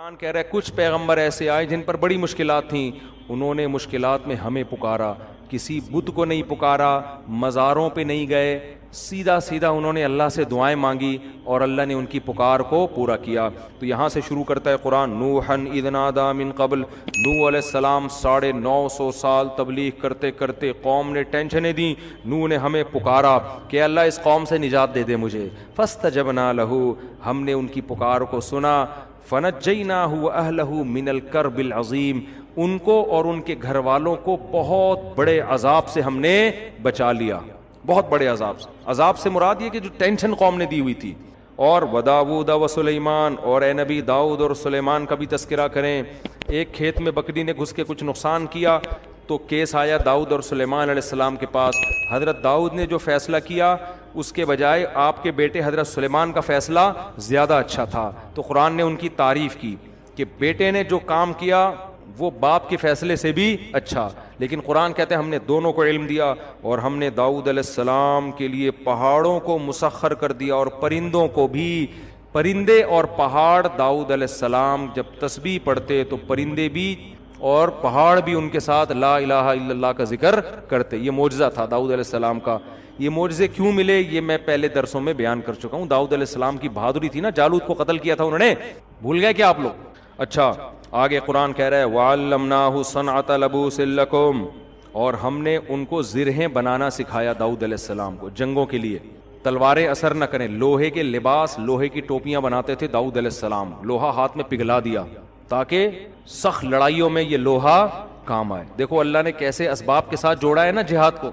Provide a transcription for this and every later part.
قرآن کہہ رہا ہے کچھ پیغمبر ایسے آئے جن پر بڑی مشکلات تھیں، انہوں نے مشکلات میں ہمیں پکارا، کسی بت کو نہیں پکارا، مزاروں پہ نہیں گئے، سیدھا سیدھا انہوں نے اللہ سے دعائیں مانگی اور اللہ نے ان کی پکار کو پورا کیا۔ تو یہاں سے شروع کرتا ہے قرآن، نوحًا اذ نادیٰ من قبل، نوح علیہ السلام 950 سال تبلیغ کرتے کرتے قوم نے ٹینشنیں دیں، نوح نے ہمیں پکارا کہ اللہ اس قوم سے نجات دے دے مجھے، فاستجبنا لہ، ہم نے ان کی پکار کو سنا، فنجیناہ وأہلہ من الکرب العظیم، ان کو اور ان کے گھر والوں کو بہت بڑے عذاب سے ہم نے بچا لیا، بہت بڑے عذاب سے مراد یہ کہ جو ٹینشن قوم نے دی ہوئی تھی۔ اور وداؤد وسلیمان، اور اے نبی داؤد اور سلیمان کا بھی تذکرہ کریں۔ ایک کھیت میں بکری نے گھس کے کچھ نقصان کیا تو کیس آیا داؤد اور سلیمان علیہ السلام کے پاس، حضرت داؤد نے جو فیصلہ کیا اس کے بجائے آپ کے بیٹے حضرت سلیمان کا فیصلہ زیادہ اچھا تھا، تو قرآن نے ان کی تعریف کی کہ بیٹے نے جو کام کیا وہ باپ کے فیصلے سے بھی اچھا، لیکن قرآن کہتے ہیں ہم نے دونوں کو علم دیا، اور ہم نے داؤد علیہ السلام کے لیے پہاڑوں کو مسخر کر دیا اور پرندوں کو بھی۔ پرندے اور پہاڑ، داؤد علیہ السلام جب تسبیح پڑھتے تو پرندے بھی اور پہاڑ بھی ان کے ساتھ لا الہ الا اللہ کا ذکر کرتے۔ یہ معجزہ تھا داؤد علیہ السلام کا۔ یہ معجزے کیوں ملے یہ میں پہلے درسوں میں بیان کر چکا ہوں۔ داؤد علیہ السلام کی بہادری تھی نا، جالوت کو قتل کیا تھا انہوں نے، بھول گئے کیا آپ لوگ؟ اچھا آگے قرآن کہہ رہا ہے وَعَلَّمْنَاهُ صَنْعَةَ لَبُوسٍ لَكُمْ، اور ہم نے ان کو زرہیں بنانا سکھایا داؤد علیہ السلام کو جنگوں کے لیے، تلواریں اثر نہ کریں، لوہے کے لباس، لوہے کی ٹوپیاں بناتے تھے داؤد علیہ السلام، لوہا ہاتھ میں پگھلا دیا تاکہ سخت لڑائیوں میں یہ لوہا کام آئے۔ دیکھو اللہ نے کیسے اسباب کے ساتھ جوڑا ہے نا جہاد کو۔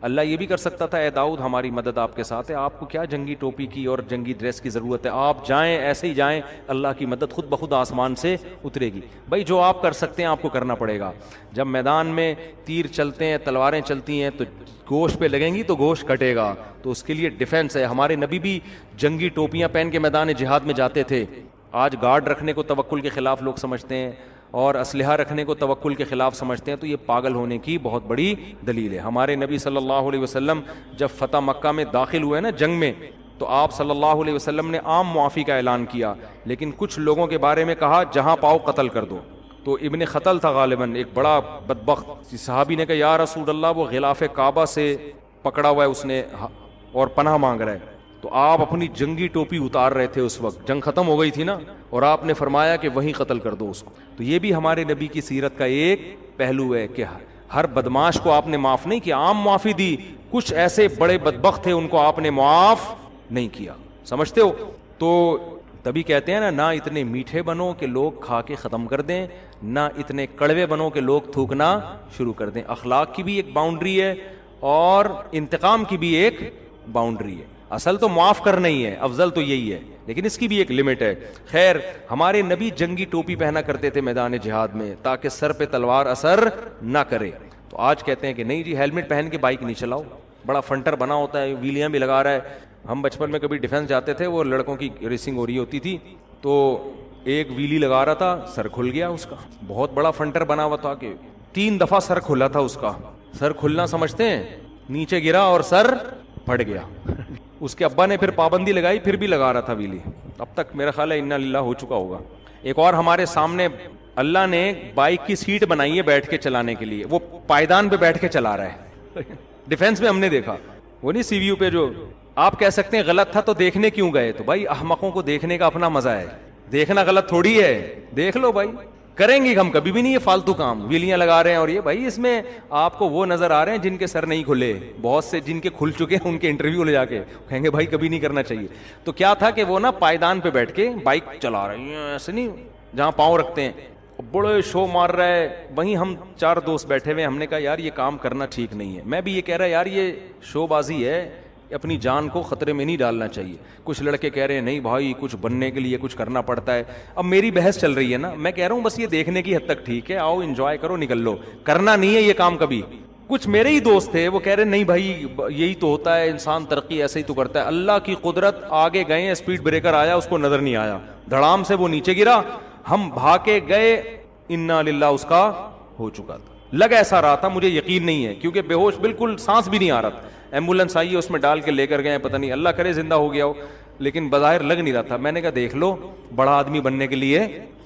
اللہ یہ بھی کر سکتا تھا اے داؤد ہماری مدد آپ کے ساتھ ہے، آپ کو کیا جنگی ٹوپی کی اور جنگی ڈریس کی ضرورت ہے، آپ جائیں ایسے ہی جائیں، اللہ کی مدد خود بخود آسمان سے اترے گی۔ بھائی جو آپ کر سکتے ہیں آپ کو کرنا پڑے گا۔ جب میدان میں تیر چلتے ہیں، تلواریں چلتی ہیں تو گوشت پہ لگیں گی تو گوشت کٹے گا، تو اس کے لیے ڈیفنس ہے۔ ہمارے نبی بھی جنگی ٹوپیاں پہن کے میدان جہاد میں جاتے تھے۔ آج گارڈ رکھنے کو توکل کے خلاف لوگ سمجھتے ہیں اور اسلحہ رکھنے کو توکل کے خلاف سمجھتے ہیں، تو یہ پاگل ہونے کی بہت بڑی دلیل ہے۔ ہمارے نبی صلی اللہ علیہ وسلم جب فتح مکہ میں داخل ہوئے نا جنگ میں، تو آپ صلی اللہ علیہ وسلم نے عام معافی کا اعلان کیا، لیکن کچھ لوگوں کے بارے میں کہا جہاں پاؤ قتل کر دو۔ تو ابن خطل تھا غالباً، ایک بڑا بدبخت صحابی نے کہا یا رسول اللہ وہ غلاف کعبہ سے پکڑا ہوا ہے اس نے اور پناہ مانگ رہا ہے، تو آپ اپنی جنگی ٹوپی اتار رہے تھے، اس وقت جنگ ختم ہو گئی تھی نا، اور آپ نے فرمایا کہ وہیں قتل کر دو اس کو۔ تو یہ بھی ہمارے نبی کی سیرت کا ایک پہلو ہے کہ ہر بدماش کو آپ نے معاف نہیں کیا، عام معافی دی، کچھ ایسے بڑے بدبخت تھے ان کو آپ نے معاف نہیں کیا، سمجھتے ہو؟ تو تبھی کہتے ہیں نا، نہ اتنے میٹھے بنو کہ لوگ کھا کے ختم کر دیں، نہ اتنے کڑوے بنو کہ لوگ تھوکنا شروع کر دیں۔ اخلاق کی بھی ایک باؤنڈری ہے اور انتقام کی بھی ایک باؤنڈری ہے۔ اصل تو معاف کرنا ہی ہے، افضل تو یہی ہے، لیکن اس کی بھی ایک لمٹ ہے۔ خیر ہمارے نبی جنگی ٹوپی پہنا کرتے تھے میدان جہاد میں تاکہ سر پہ تلوار اثر نہ کرے۔ تو آج کہتے ہیں کہ نہیں جی ہیلمٹ پہن کے بائک نہیں چلاؤ، بڑا فنٹر بنا ہوتا ہے، ویلیاں بھی لگا رہا ہے۔ ہم بچپن میں کبھی ڈیفینس جاتے تھے، وہ لڑکوں کی ریسنگ ہو رہی ہوتی تھی، تو ایک ویلی لگا رہا تھا، سر کھل گیا اس کا، بہت بڑا فنٹر بنا ہوا تھا کہ 3 دفعہ سر کھلا تھا اس کا۔ سر کھلنا سمجھتے ہیں، نیچے گرا اور سر پھٹ گیا۔ اس کے ابا نے پھر پابندی لگائی، پھر بھی لگا رہا تھا ویلی، اب تک میرا خیال ہے انا للہ ہو چکا ہوگا۔ ایک اور ہمارے سامنے اللہ نے بائک کی سیٹ بنائی ہے بیٹھ کے چلانے کے لیے، وہ پائیدان پہ بیٹھ کے چلا رہا ہے۔ ڈیفینس میں ہم نے دیکھا، وہ نہیں سی وی یو پہ، جو آپ کہہ سکتے ہیں غلط تھا تو دیکھنے کیوں گئے، تو بھائی احمقوں کو دیکھنے کا اپنا مزہ ہے، دیکھنا غلط تھوڑی ہے، دیکھ لو بھائی، کریں گے ہم کبھی بھی نہیں یہ فالتو کام، ویلیاں لگا رہے ہیں اور یہ بھائی اس میں آپ کو وہ نظر آ رہے ہیں جن کے سر نہیں کھلے، بہت سے جن کے کھل چکے ہیں ان کے انٹرویو لے جا کے کہیں گے بھائی کبھی نہیں کرنا چاہیے۔ تو کیا تھا کہ وہ نا پائیدان پہ بیٹھ کے بائک چلا رہے ہیں، ایسے نہیں جہاں پاؤں رکھتے ہیں، بڑے شو مار رہا ہے، وہیں ہم 4 دوست بیٹھے ہوئے، ہم نے کہا یار یہ کام کرنا ٹھیک نہیں ہے۔ میں بھی یہ کہہ رہا یار یہ شو بازی ہے، اپنی جان کو خطرے میں نہیں ڈالنا چاہیے۔ کچھ لڑکے کہہ رہے ہیں نہیں بھائی کچھ بننے کے لیے کچھ کرنا پڑتا ہے۔ اب میری بحث چل رہی ہے نا، میں کہہ رہا ہوں بس یہ دیکھنے کی حد تک ٹھیک ہے، آؤ انجوائے کرو نکل لو، کرنا نہیں ہے یہ کام کبھی۔ کچھ میرے ہی دوست تھے وہ کہہ رہے نہیں بھائی یہی تو ہوتا ہے، انسان ترقی ایسے ہی تو کرتا ہے۔ اللہ کی قدرت، آگے گئے اسپیڈ بریکر آیا اس کو نظر نہیں آیا، دھڑام سے وہ نیچے گرا، ہم بھاگ کے گئے، انا للہ اس کا ہو چکا تھا۔ لگ ایسا رہا تھا، مجھے یقین نہیں ہے کیونکہ بے ہوش، بالکل سانس بھی نہیں آ رہا تھا۔ ایمبولینس آئی ہے اس میں ڈال کے لے کر گئے، پتہ نہیں اللہ کرے زندہ ہو گیا ہو، لیکن بظاہر لگ نہیں رہا تھا۔ میں نے کہا دیکھ لو بڑا آدمی بننے کے لیے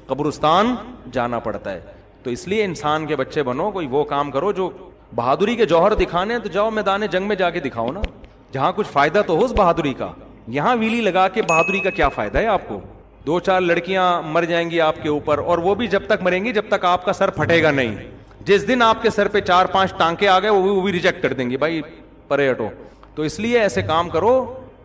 قبرستان جانا پڑتا ہے. تو اس لیے انسان کے بچے بنو, کوئی وہ کام کرو جو بہادری کے جوہر دکھانے ہیں تو جاؤ میدان جنگ میں جا کے دکھاؤ نا, جہاں کچھ فائدہ تو ہو اس بہادری کا. یہاں ویلی لگا کے بہادری کا کیا فائدہ ہے آپ کو؟ 2-4 لڑکیاں مر جائیں گی آپ کے اوپر, اور وہ بھی جب تک مریں گی جب تک آپ کا سر پھٹے گا نہیں. جس دن آپ کے سر پہ 4-5 ٹانکے آ گئے وہ بھی ریجیکٹ کر دیں گی, بھائی پرے ہٹو. تو اس لیے ایسے کام کرو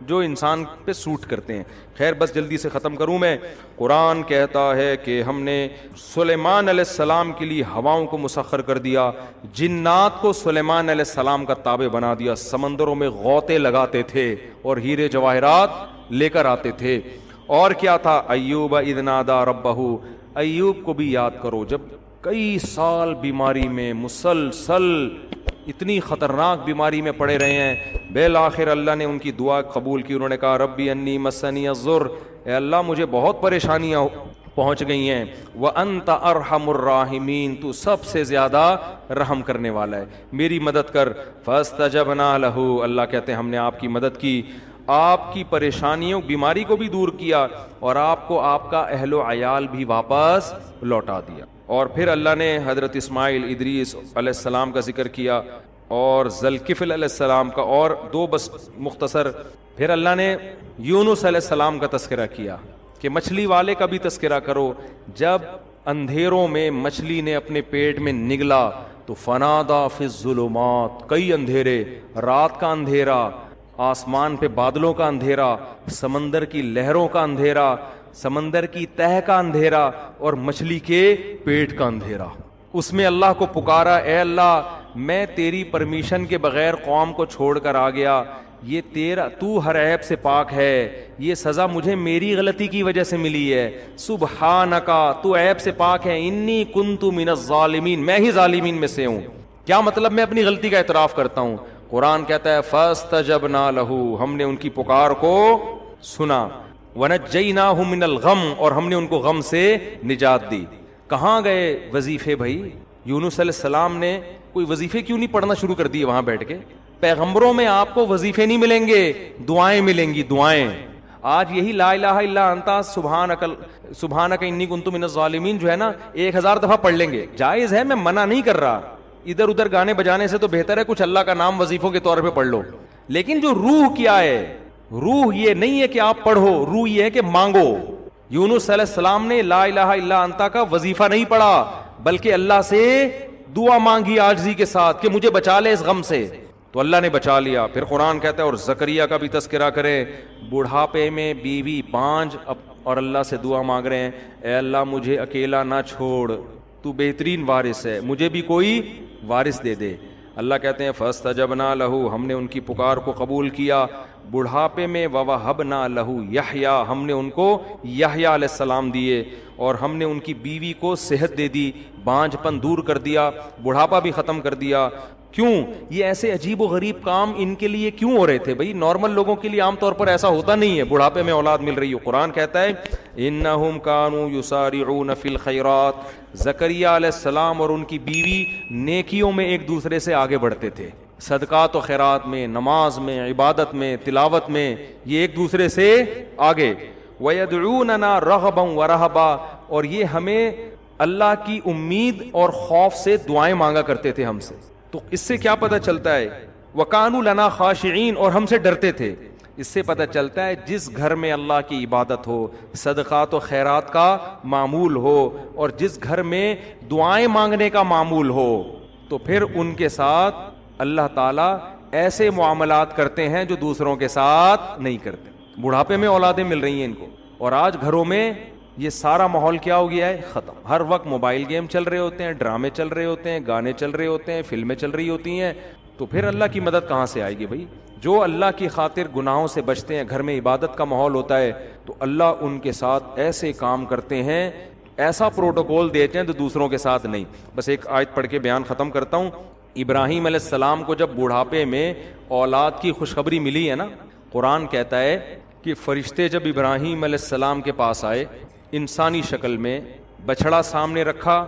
جو انسان پہ سوٹ کرتے ہیں. خیر بس جلدی سے ختم کروں میں. قرآن کہتا ہے کہ ہم نے سلیمان علیہ السلام کے لیے ہواؤں کو مسخر کر دیا, جنات کو سلیمان علیہ السلام کا تابع بنا دیا, سمندروں میں غوطے لگاتے تھے اور ہیرے جواہرات لے کر آتے تھے. اور کیا تھا؟ ایوب اذ نادی ربہ, ایوب کو بھی یاد کرو جب کئی سال بیماری میں مسلسل اتنی خطرناک بیماری میں پڑے رہے ہیں, بالآخر اللہ نے ان کی دعا قبول کی. انہوں نے کہا ربی انی مسنی الضر, اے اللہ مجھے بہت پریشانیاں پہنچ گئی ہیں, وانت ارحم الراحمین, تو سب سے زیادہ رحم کرنے والا ہے, میری مدد کر. فاستجبنا لہ, اللہ کہتے ہیں ہم نے آپ کی مدد کی, آپ کی پریشانیوں بیماری کو بھی دور کیا اور آپ کو آپ کا اہل و عیال بھی واپس لوٹا دیا. اور پھر اللہ نے حضرت اسماعیل ادریس علیہ السلام کا ذکر کیا اور ذوالکفل علیہ السلام کا, اور 2 بس مختصر. پھر اللہ نے یونس علیہ السلام کا تذکرہ کیا کہ مچھلی والے کا بھی تذکرہ کرو. جب اندھیروں میں مچھلی نے اپنے پیٹ میں نگلا تو فنادا فی الظلمات, کئی اندھیرے, رات کا اندھیرا, آسمان پہ بادلوں کا اندھیرا, سمندر کی لہروں کا اندھیرا, سمندر کی تہہ کا اندھیرا اور مچھلی کے پیٹ کا اندھیرا. اس میں اللہ کو پکارا, اے اللہ میں تیری پرمیشن کے بغیر قوم کو چھوڑ کر آ گیا, یہ تیرا, تو ہر عیب سے پاک ہے, یہ سزا مجھے میری غلطی کی وجہ سے ملی ہے. سبحانکا, تو عیب سے پاک ہے, انی کنت من الظالمین, میں ہی ظالمین میں سے ہوں. کیا مطلب؟ میں اپنی غلطی کا اعتراف کرتا ہوں. قرآن کہتا ہے فاستجبنا لہ, ہم نے ان کی پکار کو سنا, ونجیناہ من الغم, اور ہم نے ان کو غم سے نجات دی. کہاں گئے وظیفے بھائی؟ یونس علیہ السلام نے کوئی وظیفے کیوں نہیں پڑھنا شروع کر دیے وہاں بیٹھ کے؟ پیغمبروں میں آپ کو وظیفے نہیں ملیں گے, دعائیں ملیں گی, دعائیں. آج یہی لا الہ الا انت سبحانک انی کنت من الظالمین جو ہے نا 1000 دفعہ پڑھ لیں گے, جائز ہے, میں منع نہیں کر رہا. ادھر ادھر گانے بجانے سے تو بہتر ہے کچھ اللہ کا نام وظیفوں کے طور پہ پڑھ لو. لیکن جو روح کیا ہے, روح یہ نہیں ہے کہ آپ پڑھو, روح یہ ہے کہ مانگو. یونس علیہ السلام نے لا الہ الا انت کا وظیفہ نہیں پڑھا بلکہ اللہ سے دعا مانگی عاجزی کے ساتھ کہ مجھے بچا لے اس غم سے, تو اللہ نے بچا لیا. پھر قرآن کہتا ہے اور زکریا کا بھی تذکرہ کریں, بڑھاپے میں بیوی بانجھ اور اللہ سے دعا مانگ رہے ہیں, اے اللہ مجھے اکیلا نہ چھوڑ, تو بہترین وارث ہے, مجھے بھی کوئی وارث دے دے. اللہ کہتے ہیں فاستجبنا لہ, ہم نے ان کی پکار کو قبول کیا. بڑھاپے میں ووہبنا لہ یحییٰ, ہم نے ان کو یحییٰ علیہ السلام دیے اور ہم نے ان کی بیوی کو صحت دے دی, بانجھ پن دور کر دیا, بڑھاپا بھی ختم کر دیا. کیوں؟ یہ ایسے عجیب و غریب کام ان کے لیے کیوں ہو رہے تھے بھائی؟ نارمل لوگوں کے لیے عام طور پر ایسا ہوتا نہیں ہے, بڑھاپے میں اولاد مل رہی ہو. قرآن کہتا ہے انہم کانوا یسارعون فی الخیرات, زکریا علیہ السلام اور ان کی بیوی نیکیوں میں ایک دوسرے سے آگے بڑھتے تھے, صدقات و خیرات میں, نماز میں, عبادت میں, تلاوت میں, یہ ایک دوسرے سے آگے. وَيَدْعُونَنَا رَغَبًا وَرَهَبًا, اور یہ ہمیں اللہ کی امید اور خوف سے دعائیں مانگا کرتے تھے ہم سے. تو اس سے کیا پتہ چلتا ہے؟ وَكَانُوا لَنَا خَاشِعِينَ, اور ہم سے ڈرتے تھے. اس سے پتہ چلتا ہے جس گھر میں اللہ کی عبادت ہو, صدقات و خیرات کا معمول ہو, اور جس گھر میں دعائیں مانگنے کا معمول ہو, تو پھر ان کے ساتھ اللہ تعالیٰ ایسے معاملات کرتے ہیں جو دوسروں کے ساتھ نہیں کرتے. بڑھاپے میں اولادیں مل رہی ہیں ان کو, اور آج گھروں میں یہ سارا ماحول کیا ہو گیا ہے؟ ختم. ہر وقت موبائل گیم چل رہے ہوتے ہیں, ڈرامے چل رہے ہوتے ہیں, گانے چل رہے ہوتے ہیں, فلمیں چل رہی ہوتی ہیں. تو پھر اللہ کی مدد کہاں سے آئے گی بھائی؟ جو اللہ کی خاطر گناہوں سے بچتے ہیں, گھر میں عبادت کا ماحول ہوتا ہے, تو اللہ ان کے ساتھ ایسے کام کرتے ہیں, ایسا پروٹوکول دیتے ہیں تو دوسروں کے ساتھ نہیں. بس ایک آیت پڑھ کے بیان ختم کرتا ہوں. ابراہیم علیہ السلام کو جب بڑھاپے میں اولاد کی خوشخبری ملی ہے نا, قرآن کہتا ہے کہ فرشتے جب ابراہیم علیہ السلام کے پاس آئے انسانی شکل میں, بچڑا سامنے رکھا,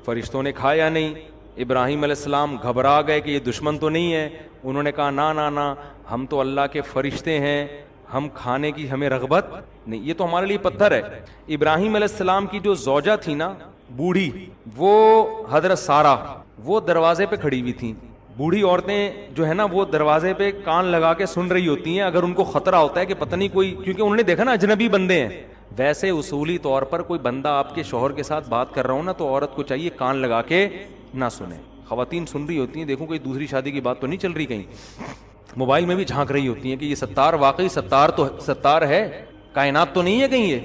فرشتوں نے کھایا نہیں. ابراہیم علیہ السلام گھبرا گئے کہ یہ دشمن تو نہیں ہے. انہوں نے کہا نا نا نا, ہم تو اللہ کے فرشتے ہیں, ہم کھانے کی ہمیں رغبت نہیں, یہ تو ہمارے لیے پتھر ہے. ابراہیم علیہ السلام کی جو زوجہ تھی نا بوڑھی, وہ حضرت سارہ, وہ دروازے پہ کھڑی ہوئی تھیں. بوڑھی عورتیں جو ہے نا وہ دروازے پہ کان لگا کے سن رہی ہوتی ہیں, اگر ان کو خطرہ ہوتا ہے کہ پتہ نہیں کوئی, کیونکہ انہوں نے دیکھا نا اجنبی بندے ہیں. ویسے اصولی طور پر کوئی بندہ آپ کے شوہر کے ساتھ بات کر رہا ہو نا تو عورت کو چاہیے کان لگا کے نہ سنے. خواتین سن رہی ہوتی ہیں, دیکھو کوئی دوسری شادی کی بات تو نہیں چل رہی کہیں, موبائل میں بھی جھانک رہی ہوتی ہیں کہ یہ ستار واقعی ستار ہے, کائنات تو نہیں ہے کہیں یہ.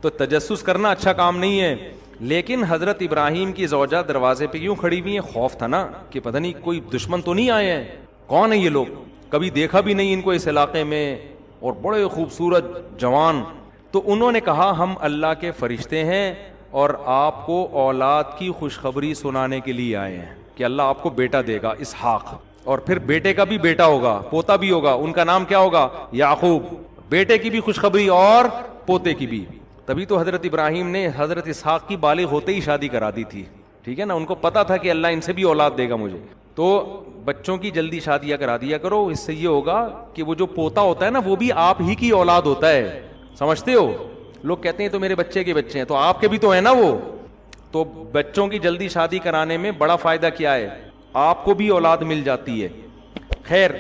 تو تجسس کرنا اچھا کام نہیں ہے. لیکن حضرت ابراہیم کی زوجہ دروازے پہ کیوں کھڑی ہوئی ہیں؟ خوف تھا نا کہ پتہ نہیں کوئی دشمن تو نہیں آئے ہیں, کون ہیں یہ لوگ, کبھی دیکھا بھی نہیں ان کو اس علاقے میں, اور بڑے خوبصورت جوان. تو انہوں نے کہا ہم اللہ کے فرشتے ہیں اور آپ کو اولاد کی خوشخبری سنانے کے لیے آئے ہیں کہ اللہ آپ کو بیٹا دے گا اسحاق, اور پھر بیٹے کا بھی بیٹا ہوگا, پوتا بھی ہوگا, ان کا نام کیا ہوگا؟ یعقوب. بیٹے کی بھی خوشخبری اور پوتے کی بھی. تبھی تو حضرت ابراہیم نے حضرت اسحاق کی بالغ ہوتے ہی شادی کرا دی تھی, ٹھیک ہے نا, ان کو پتا تھا کہ اللہ ان سے بھی اولاد دے گا مجھے. تو بچوں کی جلدی شادیاں کرا دیا کرو, اس سے یہ ہوگا کہ وہ جو پوتا ہوتا ہے نا وہ بھی آپ ہی کی اولاد ہوتا ہے. سمجھتے ہو؟ لوگ کہتے ہیں تو میرے بچے کے بچے ہیں, تو آپ کے بھی تو ہیں نا وہ. تو بچوں کی جلدی شادی کرانے میں بڑا فائدہ کیا ہے, آپ کو بھی اولاد مل جاتی ہے. خیر,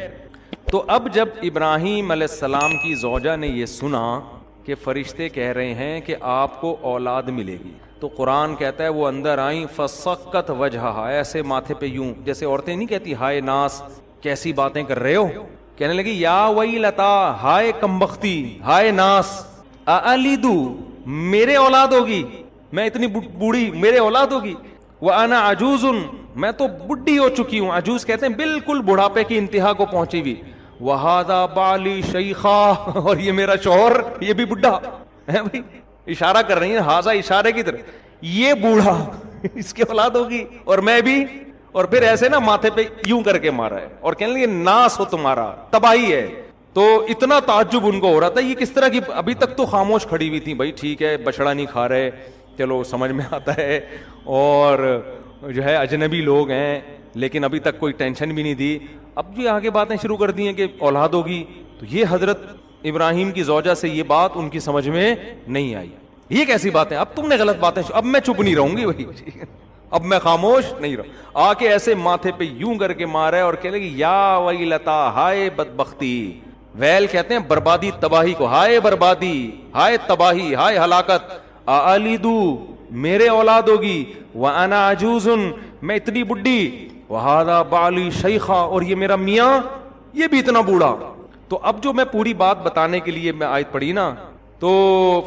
تو اب جب ابراہیم علیہ السلام کی زوجہ نے یہ سنا کہ فرشتے کہہ رہے ہیں کہ آپ کو اولاد ملے گی, تو قرآن کہتا ہے وہ اندر آئیں فسقت وجہہا, ایسے ماتھے پہ یوں, جیسے عورتیں نہیں کہتی ہائے ناس کیسی باتیں کر رہے ہو, کہنے لگی یا ویلتا, ہائے کمبختی, ہائے ناس, الیدو, میرے اولاد ہوگی, میں اتنی بوڑھی, میرے اولاد ہوگی, وانا عجوز, میں تو بڈھی ہو چکی ہوں. عجوز کہتے ہیں بالکل بڑھاپے کی انتہا کو پہنچی ہوئی. وہذا بالی شیخا, اور یہ میرا شوہر یہ بھی بڈھا ہے. بھائی اشارہ کر رہی ہیں, ہاذا اشارے کی طرف, یہ بوڑھا, اس کی اولاد ہوگی اور میں بھی, اور پھر ایسے نا ماتھے پہ یوں کر کے مارا ہے, اور کہنے لگے ناس ہو تمہارا, تباہی ہے. تو اتنا تعجب ان کو ہو رہا تھا یہ کس طرح کی, ابھی تک تو خاموش کھڑی ہوئی تھی, بھائی ٹھیک ہے بچڑا نہیں کھا رہے, چلو سمجھ میں آتا ہے, اور جو ہے اجنبی لوگ ہیں, لیکن ابھی تک کوئی ٹینشن بھی نہیں دی. اب جو آگے باتیں شروع کر دی ہیں کہ اولاد ہوگی, تو یہ حضرت ابراہیم کی زوجہ سے یہ بات ان کی سمجھ میں نہیں آئی. یہ کیسی بات ہے, اب تم نے غلط باتیں, اب میں چپ نہیں رہوں گی بھائی, اب میں خاموش نہیں رہوں. آ کے ایسے ماتھے پہ یوں کر کے مارا ہے اور کہنے لگی یا ویلتا, ہائے بدبختی. ویل کہتے ہیں بربادی, تباہی کو, ہائے بربادی, ہائے تباہی, ہائے ہلاکت. الیدو, میرے اولاد ہوگی, وانا عجوز, میں اتنی بڈھی, وہذا بالی شیخا, اور یہ میرا میاں یہ بھی اتنا بوڑھا. تو اب جو میں پوری بات بتانے کے لیے میں آیت پڑھی نا, تو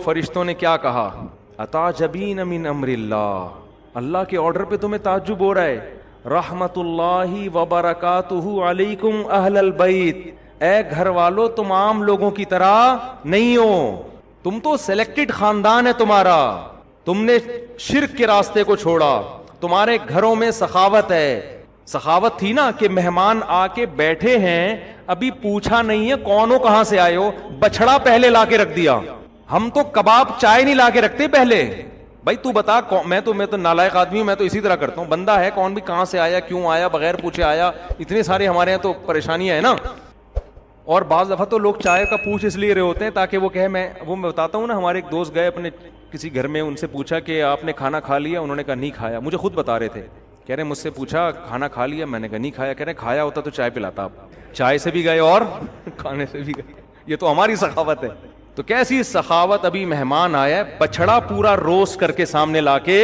فرشتوں نے کیا کہا, اتعجبین من امر اللہ, اللہ کے آرڈر پہ تمہیں تعجب ہو رہا ہے. رحمت اللہ وبرکاتہ علیکم اہل البیت, اے گھر والو تم عام لوگوں کی طرح نہیں ہو, تم تو سلیکٹڈ خاندان ہے تمہارا, تم نے شرک کے راستے کو چھوڑا, تمہارے گھروں میں سخاوت ہے. سخاوت تھی نا کہ مہمان آ کے بیٹھے ہیں, ابھی پوچھا نہیں ہے کون ہو کہاں سے آئے ہو, بچڑا پہلے لا کے رکھ دیا. ہم تو کباب چائے نہیں لا کے رکھتے پہلے, بھائی تو بتا, میں تو نالائق آدمی ہوں, میں تو اسی طرح کرتا ہوں, بندہ ہے کون بھی کہاں سے آیا, کیوں آیا, بغیر پوچھے آیا, اتنے سارے ہمارے یہاں تو پریشانیاں ہیں نا. اور بعض دفعہ تو لوگ چائے کا پوچھ اس لیے رہے ہوتے ہیں تاکہ وہ کہے, میں بتاتا ہوں نا, ہمارے ایک دوست گئے اپنے کسی گھر میں, ان سے پوچھا کہ آپ نے کھانا کھا لیا, انہوں نے کہا نہیں کھایا. مجھے خود بتا رہے تھے, کہہ رہے مجھ سے پوچھا کھانا کھا لیا, میں نے کہا نہیں کھایا. کہہ رہے کھایا ہوتا تو چائے پلاتا, آپ چائے سے بھی گئے اور کھانے سے بھی گئے. یہ تو ہماری سخاوت ہے. تو کیسی سخاوت, ابھی مہمان آیا ہے, بچڑا پورا روسٹ کر کے سامنے لا کے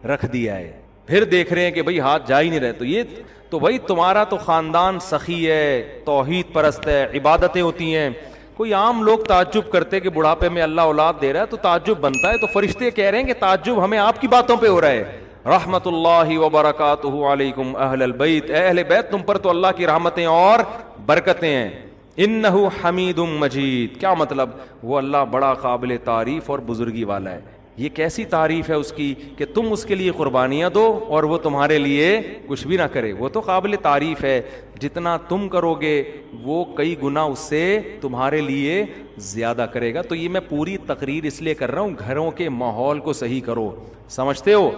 رکھ دیا ہے, پھر دیکھ رہے ہیں کہ بھائی ہاتھ جا ہی نہیں رہے. تو یہ تو بھائی تمہارا تو خاندان سخی ہے, توحید پرست ہے, عبادتیں ہوتی ہیں. کوئی عام لوگ تعجب کرتے کہ بڑھاپے میں اللہ اولاد دے رہا ہے, تو تعجب بنتا ہے. تو فرشتے کہہ رہے ہیں کہ تعجب ہمیں آپ کی باتوں پہ ہو رہا ہے. رحمت اللہ وبرکاتہ علیکم اہل البیت, اے اہل بیت تم پر تو اللہ کی رحمتیں اور برکتیں ہیں. انہ حمید مجید, کیا مطلب, وہ اللہ بڑا قابل تعریف اور بزرگی والا ہے. یہ کیسی تعریف ہے اس کی کہ تم اس کے لیے قربانیاں دو اور وہ تمہارے لیے کچھ بھی نہ کرے. وہ تو قابل تعریف ہے, جتنا تم کرو گے وہ کئی گنا اس سے تمہارے لیے زیادہ کرے گا. تو یہ میں پوری تقریر اس لیے کر رہا ہوں, گھروں کے ماحول کو صحیح کرو, سمجھتے ہو,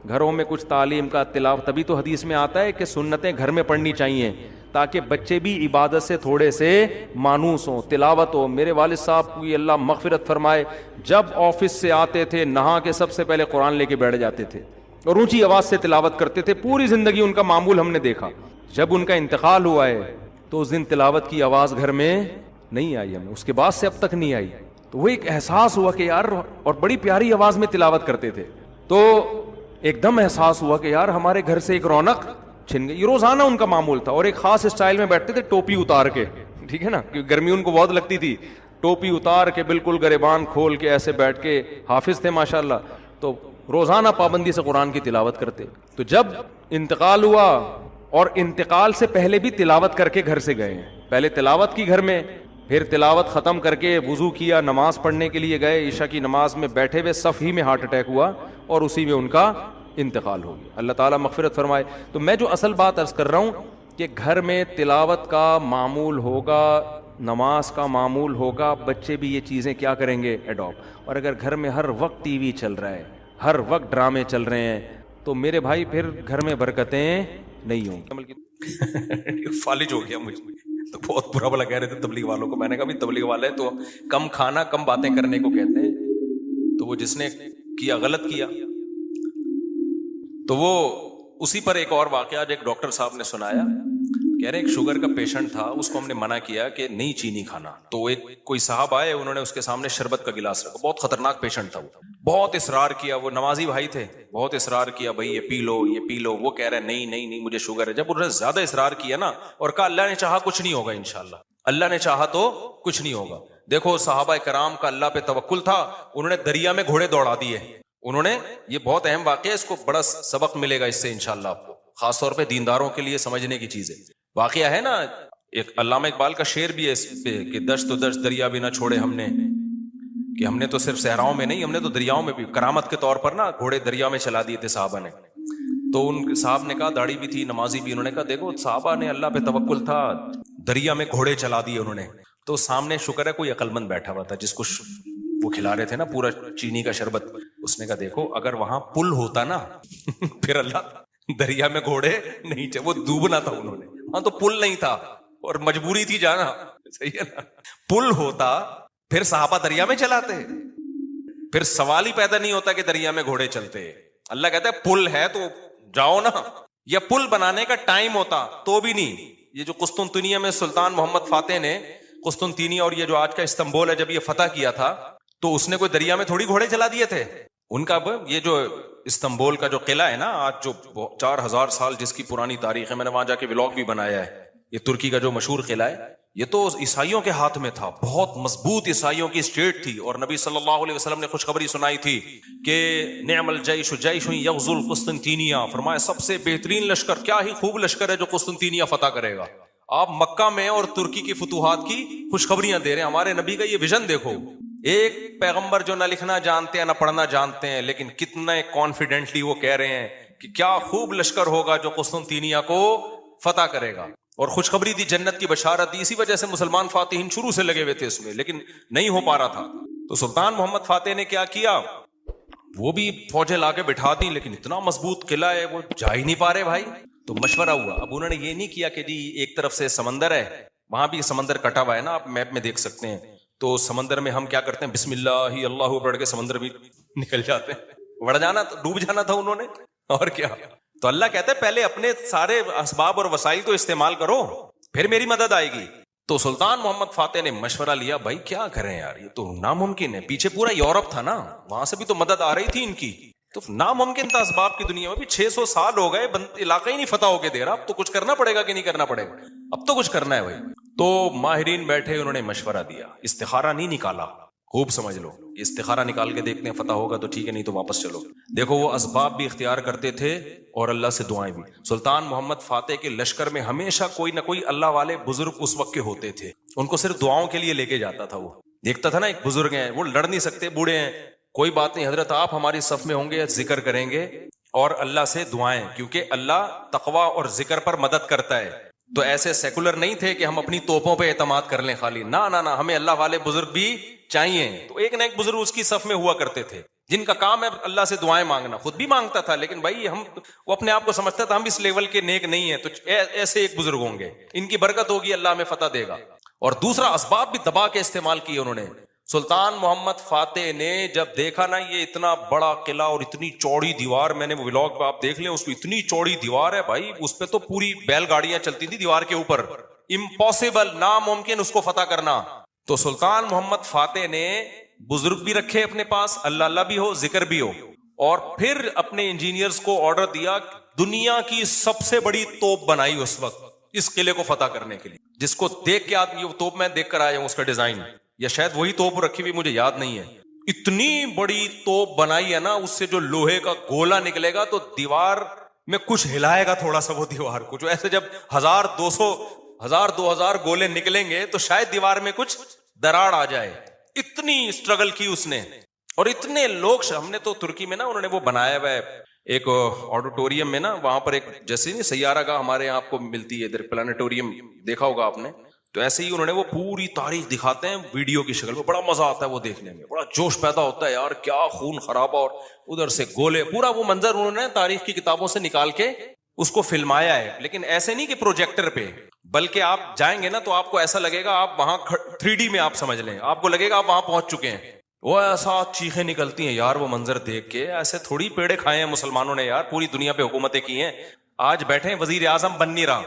گھروں میں کچھ تعلیم کا تلاوت، تبھی تو حدیث میں آتا ہے کہ سنتیں گھر میں پڑھنی چاہیے تاکہ بچے بھی عبادت سے تھوڑے سے مانوس ہوں، تلاوت ہو۔ میرے والد صاحب کو اللہ مغفرت فرمائے، جب آفس سے آتے تھے نہا کے سب سے پہلے قرآن لے کے بیٹھ جاتے تھے اور اونچی آواز سے تلاوت کرتے تھے، پوری زندگی ان کا معمول ہم نے دیکھا۔ جب ان کا انتقال ہوا ہے تو اس دن تلاوت کی آواز گھر میں نہیں آئی ہمیں، اس کے بعد سے اب تک نہیں آئی۔ تو وہ ایک احساس ہوا کہ یار، اور بڑی پیاری آواز میں تلاوت کرتے تھے، تو ایک دم احساس ہوا کہ یار ہمارے گھر سے ایک رونق چھن گئی۔ یہ روزانہ ان کا معمول تھا، اور ایک خاص اسٹائل میں بیٹھتے تھے، ٹوپی اتار کے، ٹھیک ہے نا، کیونکہ گرمی ان کو بہت لگتی تھی، ٹوپی اتار کے بالکل گریبان کھول کے ایسے بیٹھ کے، حافظ تھے ماشاءاللہ، تو روزانہ پابندی سے قرآن کی تلاوت کرتے۔ تو جب انتقال ہوا، اور انتقال سے پہلے بھی تلاوت کر کے گھر سے گئے ہیں، پہلے تلاوت کی گھر میں، پھر تلاوت ختم کر کے وضو کیا، نماز پڑھنے کے لیے گئے، عشاء کی نماز میں بیٹھے ہوئے صف ہی میں ہارٹ اٹیک ہوا اور اسی میں ان کا انتقال ہو گیا۔ اللہ تعالیٰ مغفرت فرمائے۔ تو میں جو اصل بات عرض کر رہا ہوں کہ گھر میں تلاوت کا معمول ہوگا، نماز کا معمول ہوگا، بچے بھی یہ چیزیں کیا کریں گے؟ ایڈاپٹ۔ اور اگر گھر میں ہر وقت ٹی وی چل رہا ہے، ہر وقت ڈرامے چل رہے ہیں، تو میرے بھائی پھر گھر میں برکتیں نہیں ہوں گی۔ فالج ہو گیا مجھے، تو بہت برا بلا کہہ رہے تھے تبلیغ والوں کو۔ میں نے کہا بھی تبلیغ والے تو کم کھانا کم باتیں کرنے کو کہتے ہیں، تو وہ جس نے کیا غلط کیا۔ تو وہ اسی پر ایک اور واقعہ آج ایک ڈاکٹر صاحب نے سنایا، کہہ رہے ایک شوگر کا پیشنٹ تھا، اس کو ہم نے منع کیا کہ نہیں چینی کھانا، تو ایک کوئی صاحب آئے، انہوں نے اس کے سامنے شربت کا گلاس رکھا، بہت خطرناک پیشنٹ تھا، وہ بہت اصرار کیا، وہ نمازی بھائی تھے، بہت اصرار کیا، بھائی یہ پی لو یہ پی لو، وہ کہہ رہے نہیں نہیں نہیں مجھے شوگر ہے۔ جب انہوں نے زیادہ اصرار کیا نا، اور کہا اللہ نے چاہا کچھ نہیں ہوگا انشاءاللہ، اللہ نے چاہا تو کچھ نہیں ہوگا۔ دیکھو صحابہ کرام کا اللہ پہ توکل تھا، انہوں نے دریا میں گھوڑے دوڑا دیے، انہوں نے، یہ بہت اہم واقعہ ہے، اس کو بڑا سبق ملے گا اس سے انشاءاللہ آپ کو، خاص طور پہ دینداروں کے لیے سمجھنے کی چیز ہے۔ واقعہ ہے نا، ایک علامہ اقبال کا شعر بھی ہے اس پہ کہ دشت و دشت دریا بھی نہ چھوڑے ہم نے، کہ ہم نے تو صرف صحراؤں میں نہیں، ہم نے تو دریاؤں میں بھی، کرامت کے طور پر نا گھوڑے دریا میں چلا دیے تھے صحابہ نے۔ تو ان صاحب نے کہا، داڑھی بھی تھی نمازی بھی، انہوں نے کہا دیکھو صحابہ نے اللہ پہ توکل تھا، دریا میں گھوڑے چلا دیے انہوں نے۔ تو سامنے شکر ہے کوئی عقل مند بیٹھا ہوا تھا جس کو وہ کھلا رہے تھے نا پورا چینی کا شربت، اس نے کہا دیکھو اگر وہاں پل ہوتا نا پھر اللہ دریا میں گھوڑے نہیں وہ ڈوبنا تھا انہوں نے، ہاں تو پل نہیں تھا اور مجبوری تھی جانا، صحیح ہے نا، پل ہوتا پھر صحابہ دریا میں چلاتے، پھر سوال ہی پیدا نہیں ہوتا کہ دریا میں گھوڑے چلتے۔ اللہ کہتا ہے پل ہے تو جاؤ نا، یا پل بنانے کا ٹائم ہوتا تو بھی نہیں۔ یہ جو قسطنطنیہ میں سلطان محمد فاتح نے قسطنطنیہ اور یہ جو آج کا استنبول ہے جب یہ فتح کیا تھا، تو اس نے کوئی دریا میں تھوڑی گھوڑے چلا دیے تھے۔ ان کا یہ جو استنبول کا جو قلعہ ہے نا آج جو 4000 سال جس کی پرانی تاریخ ہے، میں نے وہاں جا کے ولاگ بھی بنایا ہے، یہ ترکی کا جو مشہور قلعہ ہے، یہ تو عیسائیوں کے ہاتھ میں تھا، بہت مضبوط عیسائیوں کی اسٹیٹ تھی، اور نبی صلی اللہ علیہ وسلم نے خوشخبری سنائی تھی کہ نعم الجیش جیش یغزو القسطنطینیہ، فرمایا سب سے بہترین لشکر، کیا ہی خوب لشکر ہے جو قسطنطینیہ فتح کرے گا۔ آپ مکہ میں اور ترکی کی فتوحات کی خوشخبریاں دے رہے ہیں۔ ہمارے نبی کا یہ ویژن دیکھو، ایک پیغمبر جو نہ لکھنا جانتے ہیں نہ پڑھنا جانتے ہیں، لیکن کتنے کانفیڈنٹلی وہ کہہ رہے ہیں کہ کیا خوب لشکر ہوگا جو قسطنطینیہ کو فتح کرے گا، اور خوشخبری دی، جنت کی بشارت دی۔ اسی وجہ سے مسلمان فاتحین شروع سے لگے ہوئے تھے اس میں، لیکن نہیں ہو پا رہا تھا۔ تو سلطان محمد فاتح نے کیا کیا، وہ بھی فوجیں لا کے بٹھا دی، لیکن اتنا مضبوط قلعہ ہے وہ جا ہی نہیں پا رہے بھائی۔ تو مشورہ ہوا، اب انہوں نے یہ نہیں کیا کہ جی ایک طرف سے سمندر ہے، وہاں بھی سمندر کٹا ہوا ہے نا، آپ میپ میں دیکھ سکتے ہیں، تو سمندر میں ہم کیا کرتے ہیں، بسم اللہ اللہ پڑھ کے سمندر بھی نکل جاتے ہیں، بڑھ جانا، ڈوب جانا تھا انہوں نے، اور کیا۔ تو اللہ کہتا ہے پہلے اپنے سارے اسباب اور وسائل تو استعمال کرو، پھر میری مدد آئے گی۔ تو سلطان محمد فاتح نے مشورہ لیا، بھائی کیا کریں یار، یہ تو ناممکن ہے، پیچھے پورا یورپ تھا نا، وہاں سے بھی تو مدد آ رہی تھی ان کی، تو ناممکن تھا اسباب کی دنیا میں بھی، 600 سال ہو گئے علاقہ ہی نہیں فتح ہو کے دے رہا، اب تو کچھ کرنا پڑے گا کہ نہیں کرنا پڑے گا، اب تو کچھ کرنا ہے بھائی۔ تو ماہرین بیٹھے، انہوں نے مشورہ دیا، استخارہ نہیں نکالا، خوب سمجھ لو، استخارہ نکال کے دیکھتے ہیں فتح ہوگا تو ٹھیک ہے، نہیں تو واپس چلو۔ دیکھو وہ اسباب بھی اختیار کرتے تھے اور اللہ سے دعائیں بھی۔ سلطان محمد فاتح کے لشکر میں ہمیشہ کوئی نہ کوئی اللہ والے بزرگ اس وقت کے ہوتے تھے، ان کو صرف دعاؤں کے لیے لے کے جاتا تھا۔ وہ دیکھتا تھا نا ایک بزرگ ہیں، وہ لڑ نہیں سکتے، بوڑھے ہیں، کوئی بات نہیں حضرت آپ ہماری صف میں ہوں گے، ذکر کریں گے اور اللہ سے دعائیں، کیونکہ اللہ تقوی اور ذکر پر مدد کرتا ہے۔ تو ایسے سیکولر نہیں تھے کہ ہم اپنی توپوں پہ اعتماد کر لیں خالی، نہ نہ نہ، ہمیں اللہ والے بزرگ بھی چاہیے۔ تو ایک نہ ایک بزرگ اس کی صف میں ہوا کرتے تھے، جن کا کام ہے اللہ سے دعائیں مانگنا. خود بھی مانگتا تھا لیکن بھائی وہ اپنے آپ کو سمجھتا تھا ہم اس لیول کے نیک نہیں ہیں, تو ایسے ایک بزرگ ہوں گے, ان کی برکت ہوگی, اللہ ہمیں فتح دے گا. اور دوسرا اسباب بھی دبا کے استعمال کیے انہوں نے. سلطان محمد فاتح نے جب دیکھا نا یہ اتنا بڑا قلعہ اور اتنی چوڑی دیوار, میں نے وہ ولاگ پہ آپ دیکھ لیں, اس کو اتنی چوڑی دیوار ہے بھائی, اس پہ تو پوری بیل گاڑیاں چلتی تھی دیوار کے اوپر, امپاسبل, ناممکن اس کو فتح کرنا. تو سلطان محمد فاتح نے بزرگ بھی رکھے اپنے پاس, اللہ اللہ بھی ہو, ذکر بھی ہو, اور پھر اپنے انجینئرز کو آرڈر دیا, دنیا کی سب سے بڑی توپ بنائی اس وقت اس قلعے کو فتح کرنے کے لیے, جس کو دیکھ کے آدمی, وہ توپ میں دیکھ کر آیا ہوں اس کا ڈیزائن, یا شاید وہی توپ رکھی ہوئی مجھے یاد نہیں ہے. اتنی بڑی توپ بنائی ہے نا, اس سے جو لوہے کا گولا نکلے گا تو دیوار میں کچھ ہلائے گا تھوڑا سا, وہ دیوار کو جو ایسے جب 1000-2000 گولے نکلیں گے تو شاید دیوار میں کچھ دراڑ آ جائے. اتنی اسٹرگل کی اس نے, اور اتنے لوگ, ہم نے تو ترکی میں نا انہوں نے وہ بنایا ہوا ہے ایک آڈیٹوریم میں نا, وہاں پر ایک جیسے نہیں سیارہ گاہ ہمارے یہاں آپ کو ملتی ہے ادھر, پلانیٹوریم دیکھا ہوگا آپ نے, تو ایسے ہی انہوں نے وہ پوری تاریخ دکھاتے ہیں ویڈیو کی شکل میں, بڑا مزہ آتا ہے وہ دیکھنے میں, بڑا جوش پیدا ہوتا ہے یار, کیا خون خرابہ, اور ادھر سے گولے, پورا وہ منظر انہوں نے تاریخ کی کتابوں سے نکال کے اس کو فلمایا ہے. لیکن ایسے نہیں کہ پروجیکٹر پہ, بلکہ آپ جائیں گے نا تو آپ کو ایسا لگے گا آپ وہاں 3D میں آپ سمجھ لیں, آپ کو لگے گا آپ وہاں پہنچ چکے ہیں. وہ ایسا چیخیں نکلتی ہیں یار وہ منظر دیکھ کے, ایسے تھوڑی پیڑے کھائے ہیں مسلمانوں نے یار, پوری دنیا پہ حکومتیں کی ہیں, آج بیٹھے وزیر اعظم بن نہیں رہا,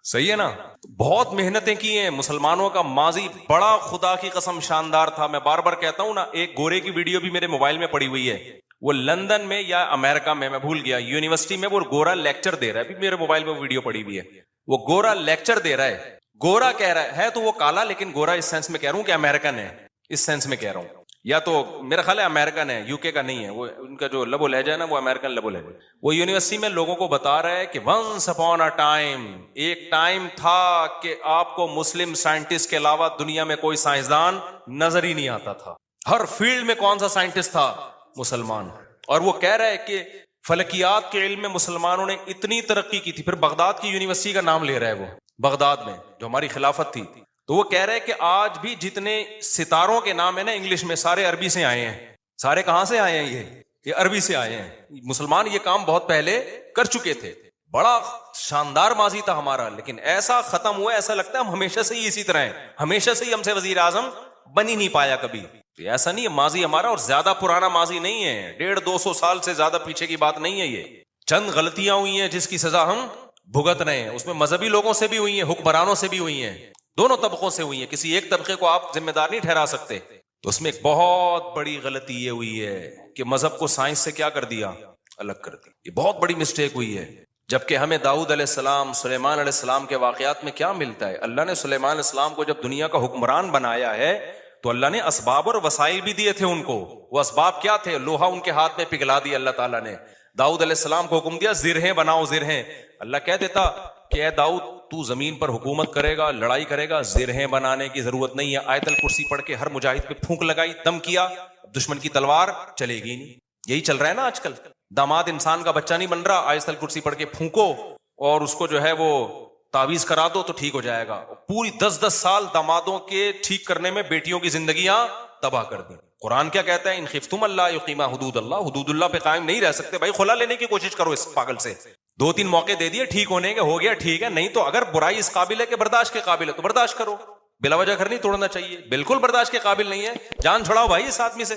صحیح ہے نا. بہت محنتیں کی ہیں, مسلمانوں کا ماضی بڑا خدا کی قسم شاندار تھا. میں بار بار کہتا ہوں نا, ایک گورے کی ویڈیو بھی میرے موبائل میں پڑی ہوئی ہے, وہ لندن میں یا امریکہ میں بھول گیا, یونیورسٹی میں وہ گورا لیکچر دے رہا ہے, ابھی میرے موبائل میں ویڈیو پڑی ہوئی ہے, وہ گورا لیکچر دے رہا ہے. گورا کہہ رہا ہے تو وہ کالا, لیکن گورا اس سینس میں کہہ رہا ہوں کہ امریکن ہے, اس سینس میں کہہ رہا ہوں, یا تو میرا خیال ہے امریکن ہے, یو کے کا نہیں ہے, وہ ان کا جو لب و لہجہ ہے نا وہ امریکن لب و لہجہ. وہ یونیورسٹی میں لوگوں کو بتا رہا ہے کہ ونس اپون اے ٹائم, ایک ٹائم تھا کہ آپ کو مسلم سائنٹسٹ کے علاوہ دنیا میں کوئی سائنسدان نظر ہی نہیں آتا تھا, ہر فیلڈ میں کون سا سائنٹسٹ تھا, مسلمان. اور وہ کہہ رہا ہے کہ فلکیات کے علم میں مسلمانوں نے اتنی ترقی کی تھی. پھر بغداد کی یونیورسٹی کا نام لے رہا ہے وہ, بغداد میں جو ہماری خلافت تھی, تو وہ کہہ رہے ہیں کہ آج بھی جتنے ستاروں کے نام ہیں نا انگلش میں, سارے عربی سے آئے ہیں. سارے کہاں سے آئے ہیں, یہ عربی سے آئے ہیں. مسلمان یہ کام بہت پہلے کر چکے تھے, بڑا شاندار ماضی تھا ہمارا, لیکن ایسا ختم ہوا, ایسا لگتا ہے ہم ہمیشہ سے ہی اسی طرح ہیں, ہمیشہ سے ہی ہم سے وزیر اعظم بن ہی نہیں پایا کبھی. ایسا نہیں ہے, ماضی ہمارا اور زیادہ پرانا ماضی نہیں ہے, 150-200 سال سے زیادہ پیچھے کی بات نہیں ہے. یہ چند غلطیاں ہوئی ہیں جس کی سزا ہم بھگت رہے ہیں, اس میں مذہبی لوگوں سے بھی ہوئی ہیں, حکمرانوں سے بھی ہوئی ہیں, دونوں طبقوں سے ہوئی ہیں, کسی ایک طبقے کو آپ ذمہ دار نہیں ٹھہرا سکتے. تو اس میں ایک بہت بڑی غلطی یہ ہوئی ہے کہ مذہب کو سائنس سے کیا کر دیا, الگ کر دیا. یہ بہت بڑی مسٹیک ہوئی ہے. جبکہ ہمیں داؤد علیہ السلام, سلیمان علیہ السلام کے واقعات میں کیا ملتا ہے, اللہ نے سلیمان علیہ السلام کو جب دنیا کا حکمران بنایا ہے تو اللہ نے اسباب اور وسائل بھی دیے تھے ان کو. وہ اسباب کیا تھے, لوہا ان کے ہاتھ میں پگھلا دیا اللہ تعالیٰ نے. داؤد علیہ السلام کو حکم دیا زرہیں بناؤ, زرہیں. اللہ کہہ دیتا کہ اے داؤد تو زمین پر حکومت کرے گا, لڑائی کرے گا, زرہیں بنانے کی ضرورت نہیں ہے. آیت الکرسی پڑھ کے ہر مجاہد پہ پھونک لگائی, دم کیا, دشمن کی تلوار چلے گی نہیں. یہی چل رہا ہے نا آج کل, داماد انسان کا بچہ نہیں بن رہا, آیت الکرسی پڑھ کے پھونکو اور اس کو جو ہے وہ تعویذ کرا دو تو ٹھیک ہو جائے گا. پوری 10-10 سال دامادوں کے ٹھیک کرنے میں بیٹیوں کی زندگیاں تباہ کر دی. قرآن کیا کہتا ہے, ان خفتم اللہ یقیما حدود اللہ, حدود اللہ پہ قائم نہیں رہ سکتے بھائی, خلا لینے کی کوشش کرو اس پاگل سے. 2-3 موقع دے دیے ٹھیک ہونے کے, ہو گیا ٹھیک ہے, نہیں تو اگر برائی اس قابل ہے کہ برداشت کے قابل ہے تو برداشت کرو, بلا وجہ گھر نہیں توڑنا چاہیے. بالکل برداشت کے قابل نہیں ہے, جان چھڑاؤ بھائی اس آدمی سے.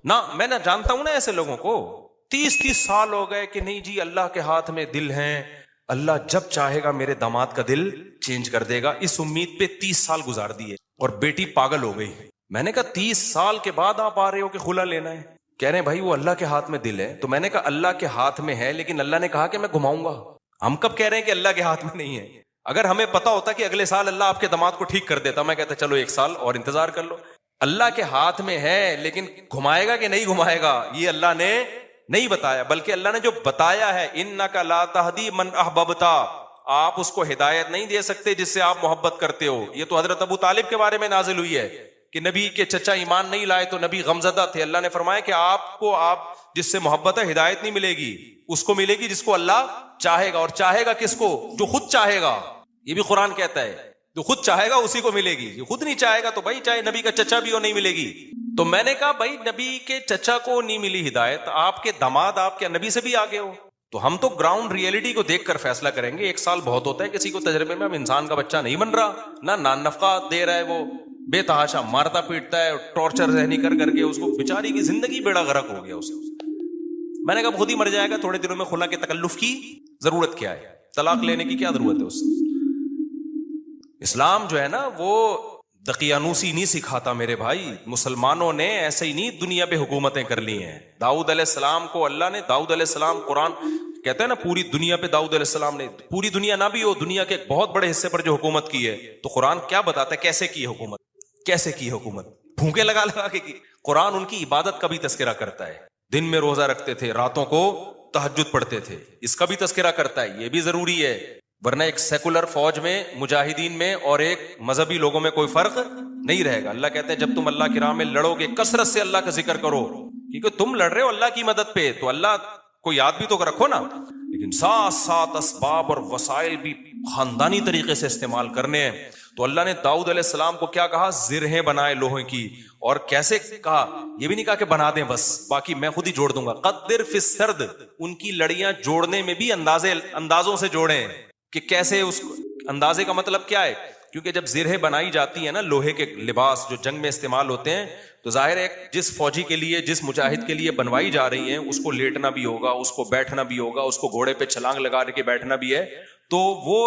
نہ میں نہ جانتا ہوں نا ایسے لوگوں کو, 30-30 سال ہو گئے کہ نہیں جی اللہ کے ہاتھ میں دل ہیں, اللہ جب چاہے گا میرے داماد کا دل چینج کر دے گا. اس امید پہ 30 سال گزار دیے اور بیٹی پاگل ہو گئی. میں نے کہا 30 سال کے بعد آپ آ رہے ہو کہ خلا لینا ہے. کہہ رہے ہیں بھائی وہ اللہ کے ہاتھ میں دل ہے. تو میں نے کہا اللہ کے ہاتھ میں ہے, لیکن اللہ نے کہا کہ میں گھماؤں گا. ہم کب کہہ رہے ہیں کہ اللہ کے ہاتھ میں نہیں ہے؟ اگر ہمیں پتا ہوتا کہ اگلے سال اللہ آپ کے داماد کو ٹھیک کر دیتا, میں کہتا چلو 1 سال اور انتظار کر لو. اللہ کے ہاتھ میں ہے, لیکن گھمائے گا کہ نہیں گھمائے گا یہ اللہ نے نہیں بتایا. بلکہ اللہ نے جو بتایا ہے, انک لا تہدی من احببت, آپ اس کو ہدایت نہیں دے سکتے جس سے آپ محبت کرتے ہو. یہ تو حضرت ابو طالب کے بارے میں نازل ہوئی ہے کہ نبی کے چچا ایمان نہیں لائے تو نبی غمزدہ تھے. اللہ نے فرمایا کہ آپ جس سے محبت ہے ہدایت نہیں ملے گی, اس کو ملے گی جس کو اللہ چاہے گا. اور چاہے گا کس کو؟ جو خود چاہے گا. یہ بھی قرآن کہتا ہے جو خود چاہے گا اسی کو ملے گی, جو خود نہیں چاہے گا تو بھائی چاہے نبی کا چچا بھی ہو نہیں ملے گی. تو میں نے کہا بھائی نبی کے چچا کو نہیں ملی ہدایت, آپ کے داماد آپ کے نبی سے بھی آگے ہو, تو ہم تو گراؤنڈ ریئلٹی کو دیکھ کر فیصلہ کریں گے. 1 سال بہت ہوتا ہے کسی کو تجربے میں. اب انسان کا بچہ نہیں بن رہا, نہ نان نفقہ دے رہا ہے, وہ بے تحاشا مارتا پیٹتا ہے, ٹارچر ذہنی کر کر کے اس کو بیچاری کی زندگی بیڑا غرق ہو گیا اس. میں نے کہا خود ہی مر جائے گا, تھوڑے دنوں میں خلا کے تکلف کی ضرورت کیا ہے, طلاق لینے کی کیا ضرورت ہے اس سے. اسلام جو ہے نا وہ دقیانوسی نہیں سکھاتا میرے بھائی. مسلمانوں نے ایسے ہی نہیں دنیا پہ حکومتیں کر لی ہیں. داؤد علیہ السلام کو اللہ نے, داؤد علیہ السلام, قرآن کہتے ہیں نا پوری دنیا پہ داؤد علیہ السلام نے, پوری دنیا نہ بھی ہو, دنیا کے ایک بہت بڑے حصے پر جو حکومت کی ہے, تو قرآن کیا بتاتا ہے کیسے کی حکومت, کیسے کی حکومت, پھونکے لگا لگا کے کی. قرآن ان کی عبادت کا بھی تذکرہ کرتا ہے, دن میں روزہ رکھتے تھے, راتوں کو تہجد پڑھتے تھے, اس کا بھی تذکرہ کرتا ہے. یہ بھی ضروری ہے, ورنہ ایک سیکولر فوج میں مجاہدین میں اور ایک مذہبی لوگوں میں کوئی فرق نہیں رہے گا. اللہ کہتے ہیں جب تم اللہ کی راہ میں لڑو گے کثرت سے اللہ کا ذکر کرو, کیونکہ تم لڑ رہے ہو اللہ کی مدد پہ, تو اللہ کو یاد بھی تو رکھو نا, لیکن ساتھ ساتھ اسباب اور وسائل بھی خاندانی طریقے سے استعمال کرنے ہیں. تو اللہ نے داؤد علیہ السلام کو کیا کہا, زرہیں بنائے لوہے کی, اور کیسے کہا, یہ بھی نہیں کہا کہ بنا دیں بس باقی میں خود ہی جوڑ دوں گا. قدر فی السرد, ان کی لڑیاں جوڑنے میں بھی اندازوں سے جوڑیں کہ کیسے. اس اندازے کا مطلب کیا ہے, کیونکہ جب زرہیں بنائی جاتی ہیں نا لوہے کے لباس جو جنگ میں استعمال ہوتے ہیں, تو ظاہر ہے جس فوجی کے لیے, جس مجاہد کے لیے بنوائی جا رہی ہیں, اس کو لیٹنا بھی ہوگا, اس کو بیٹھنا بھی ہوگا, اس کو گھوڑے پہ چھلانگ لگا کے بیٹھنا بھی ہے, تو وہ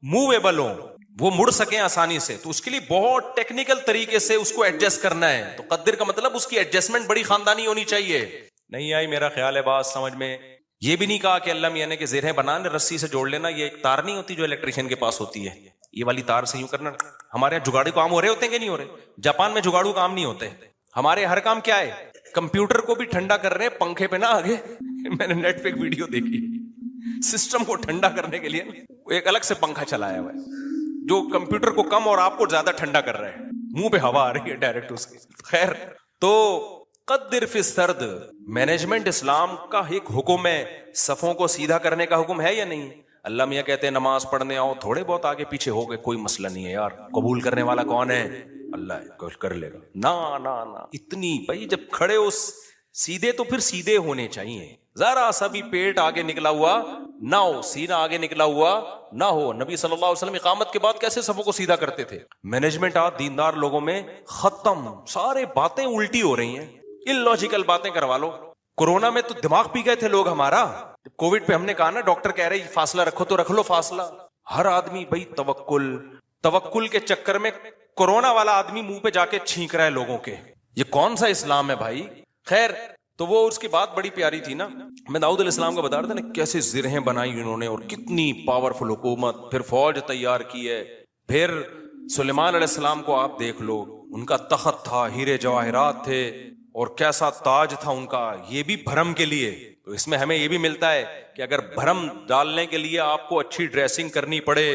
موویبل ہوں, وہ مڑ سکیں آسانی سے, تو اس کے لیے بہت ٹیکنیکل طریقے سے اس کو ایڈجسٹ کرنا ہے. تو قدر کا مطلب اس کی ایڈجسٹمنٹ بڑی خاندانی ہونی چاہیے. نہیں آئی میرا خیال ہے بات سمجھ میں. یہ بھی نہیں کہا کہ اللہ میاں نے کہ زرہیں بنانے رسی سے جوڑ لینا, یہ ایک تار نہیں ہوتی جو الیکٹریشین کے پاس ہوتی ہے, یہ والی تار سے یوں کرنا. ہمارے یہاں جگاڑو کام ہو رہے ہوتے ہیں کہ نہیں ہو رہے, جاپان میں جگاڑو کام نہیں ہوتے. ہمارے ہر کام کیا ہے, کمپیوٹر کو بھی ٹھنڈا کر رہے ہیں پنکھے پہ نہ آگے. میں نے نیٹ پہ ایک ویڈیو دیکھی, سسٹم کو ٹھنڈا کرنے کے لیے ایک الگ سے پنکھا چلایا ہوا ہے جو کمپیوٹر کو کم اور آپ کو زیادہ ٹھنڈا کر رہا ہے, منہ پہ ہوا آ رہی ہے ڈائریکٹ اس کی. خیر, تو قدر فی السرد, مینجمنٹ اسلام کا ایک حکم ہے. صفوں کو سیدھا کرنے کا حکم ہے یا نہیں؟ اللہ میاں کہتے ہیں نماز پڑھنے آؤ, تھوڑے بہت آگے پیچھے ہو گئے کوئی مسئلہ نہیں ہے یار, قبول کرنے والا کون ہے, اللہ ہے, کچھ کر لے گا. نہ اتنی بھائی جب کھڑے ہو سیدھے تو پھر سیدھے ہونے چاہیے. ذرا سا بھی پیٹ آگے نکلا ہوا نہ ہو, سینہ آگے نکلا ہوا نہ ہو. نبی صلی اللہ علیہ وسلم اقامت کے بعد کیسے صفوں کو سیدھا کرتے تھے. مینجمنٹ آج دیندار لوگوں میں ختم, سارے باتیں الٹی ہو رہی ہیں, ان لاجیکل باتیں کروا لو. کورونا میں تو دماغ پی گئے تھے لوگ ہمارا. کووڈ پہ ہم نے کہا نا, ڈاکٹر کہہ رہے فاصلہ رکھو تو رکھ لو فاصلہ. ہر آدمی بھائی توکل کے چکر میں کورونا والا آدمی منہ پہ جا کے چھینک رہا ہے لوگوں کے. یہ کون سا اسلام ہے بھائی. خیر, تو وہ اس کی بات بڑی پیاری تھی نا. میں داؤد علیہ السلام کا بتا رہا تھا نا کیسے زرہیں بنائی انہوں نے, اور کتنی پاورفل حکومت, پھر فوج تیار کی ہے. پھر سلیمان علیہ السلام کو آپ دیکھ لو, ان کا تخت تھا, ہیرے جواہرات تھے, اور کیسا تاج تھا ان کا, یہ بھی بھرم کے لیے. تو اس میں ہمیں یہ بھی ملتا ہے کہ اگر بھرم ڈالنے کے لیے آپ کو اچھی ڈریسنگ کرنی پڑے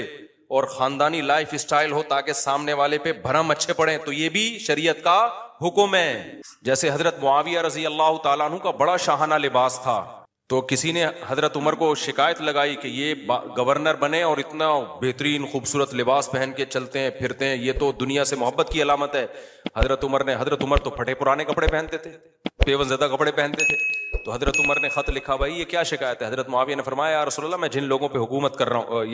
اور خاندانی لائف اسٹائل ہو تاکہ سامنے والے پہ بھرم اچھے پڑے, تو یہ بھی شریعت کا حکم ہے. جیسے حضرت معاویہ رضی اللہ تعالیٰ عنہ کا بڑا شاہانہ لباس تھا, تو کسی نے حضرت عمر کو شکایت لگائی کہ یہ گورنر بنے اور اتنا بہترین خوبصورت لباس پہن کے چلتے ہیں پھرتے ہیں, یہ تو دنیا سے محبت کی علامت ہے. حضرت عمر تو پھٹے پرانے کپڑے پہنتے تھے, پیون زدہ کپڑے پہنتے تھے. تو حضرت عمر نے خط لکھا, بھائی یہ کیا شکایت ہے. حضرت معاویہ نے فرمایا, یا رسول اللہ, میں جن لوگوں پہ حکومت کر رہا ہوں,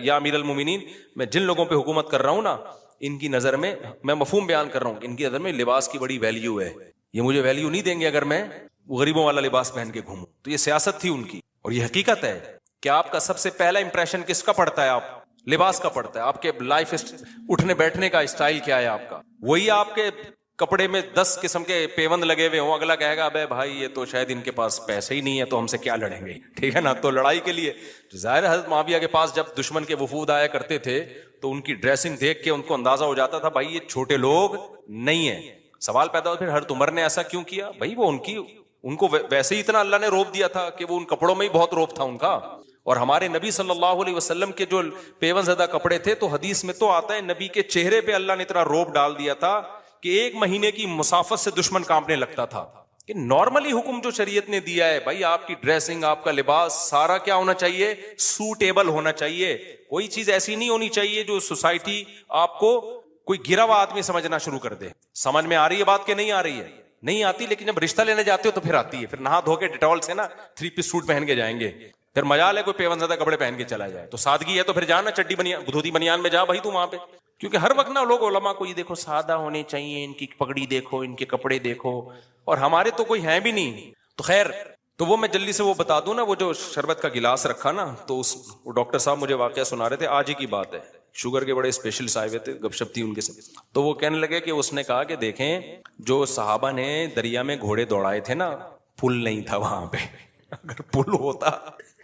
یا امیر المومنین, میں جن لوگوں پہ حکومت کر رہا ہوں نا, ان کی نظر میں, میں مفہوم بیان کر رہا ہوں, ان کی نظر میں لباس کی بڑی ویلیو ہے. یہ مجھے ویلیو نہیں دیں گے اگر میں غریبوں والا لباس پہن کے گھوموں. تو یہ سیاست تھی ان کی, اور یہ حقیقت ہے کہ آپ کا سب سے پہلا امپریشن کس کا پڑتا ہے, آپ لباس کا پڑتا ہے. آپ کے لائف اٹھنے بیٹھنے کا اسٹائل کیا ہے آپ کا, وہی آپ کے کپڑے میں 10 قسم کے پیوند لگے ہوئے ہوں, اگلا کہے گا ابے بھائی یہ تو شاید ان کے پاس پیسے ہی نہیں ہے تو ہم سے کیا لڑیں گے, ٹھیک ہے نا. تو لڑائی کے لیے ظاہر حضرت معاویہ کے پاس جب دشمن کے وفود آیا کرتے تھے تو ان کی ڈریسنگ دیکھ کے ان کو اندازہ ہو جاتا تھا بھائی یہ چھوٹے لوگ نہیں ہیں. سوال پیدا ہوا پھر حضرت عمر نے ایسا کیوں کیا. بھائی وہ ان کو ویسے ہی اتنا اللہ نے روب دیا تھا کہ وہ ان کپڑوں میں ہی بہت روب تھا ان کا. اور ہمارے نبی صلی اللہ علیہ وسلم کے جو پیون زدہ کپڑے تھے, تو حدیث میں تو آتا ہے نبی کے چہرے پہ اللہ نے اتنا روب ڈال دیا تھا کہ 1 مہینے کی مسافت سے دشمن کانپنے لگتا تھا. کہ نارملی حکم جو شریعت نے دیا ہے بھائی, آپ کی ڈریسنگ, آپ کا لباس سارا کیا ہونا چاہیے, سوٹیبل ہونا چاہیے. کوئی چیز ایسی نہیں ہونی چاہیے جو سوسائٹی آپ کو کوئی گرا ہوا آدمی سمجھنا شروع کر دے. سمجھ میں آ رہی ہے بات کہ نہیں آ رہی ہے؟ نہیں آتی, لیکن جب رشتہ لینے جاتے ہو تو پھر آتی ہے. پھر نہا دھو کے ڈیٹول سے نا 3 پیس سوٹ پہن کے جائیں گے, پھر مجال ہے کوئی پیون زدہ کپڑے پہن کے چلا جائے. تو سادگی ہے تو پھر جانا چڈی بنیان دھوتی بنیان میں جا بھائی تو وہاں پہ, کیونکہ ہر وقت نا لوگ علماء کو یہ دیکھو سادہ ہونے چاہیے, ان کی پگڑی دیکھو, ان کے کپڑے دیکھو, اور ہمارے تو کوئی ہیں بھی نہیں. تو خیر, تو وہ میں جلدی سے وہ بتا دوں نا, وہ جو شربت کا گلاس رکھا نا, تو وہ ڈاکٹر صاحب مجھے واقعہ سنا رہے تھے, آج ہی کی بات ہے, شوگر کے بڑے اسپیشلسٹ آئے ہوئے تھے, گپ شپ تھی ان کے ساتھ. تو وہ کہنے لگے کہ اس نے کہا کہ دیکھیں جو صحابہ نے دریا میں گھوڑے دوڑائے تھے نا, پل نہیں تھا وہاں پہ, اگر پل ہوتا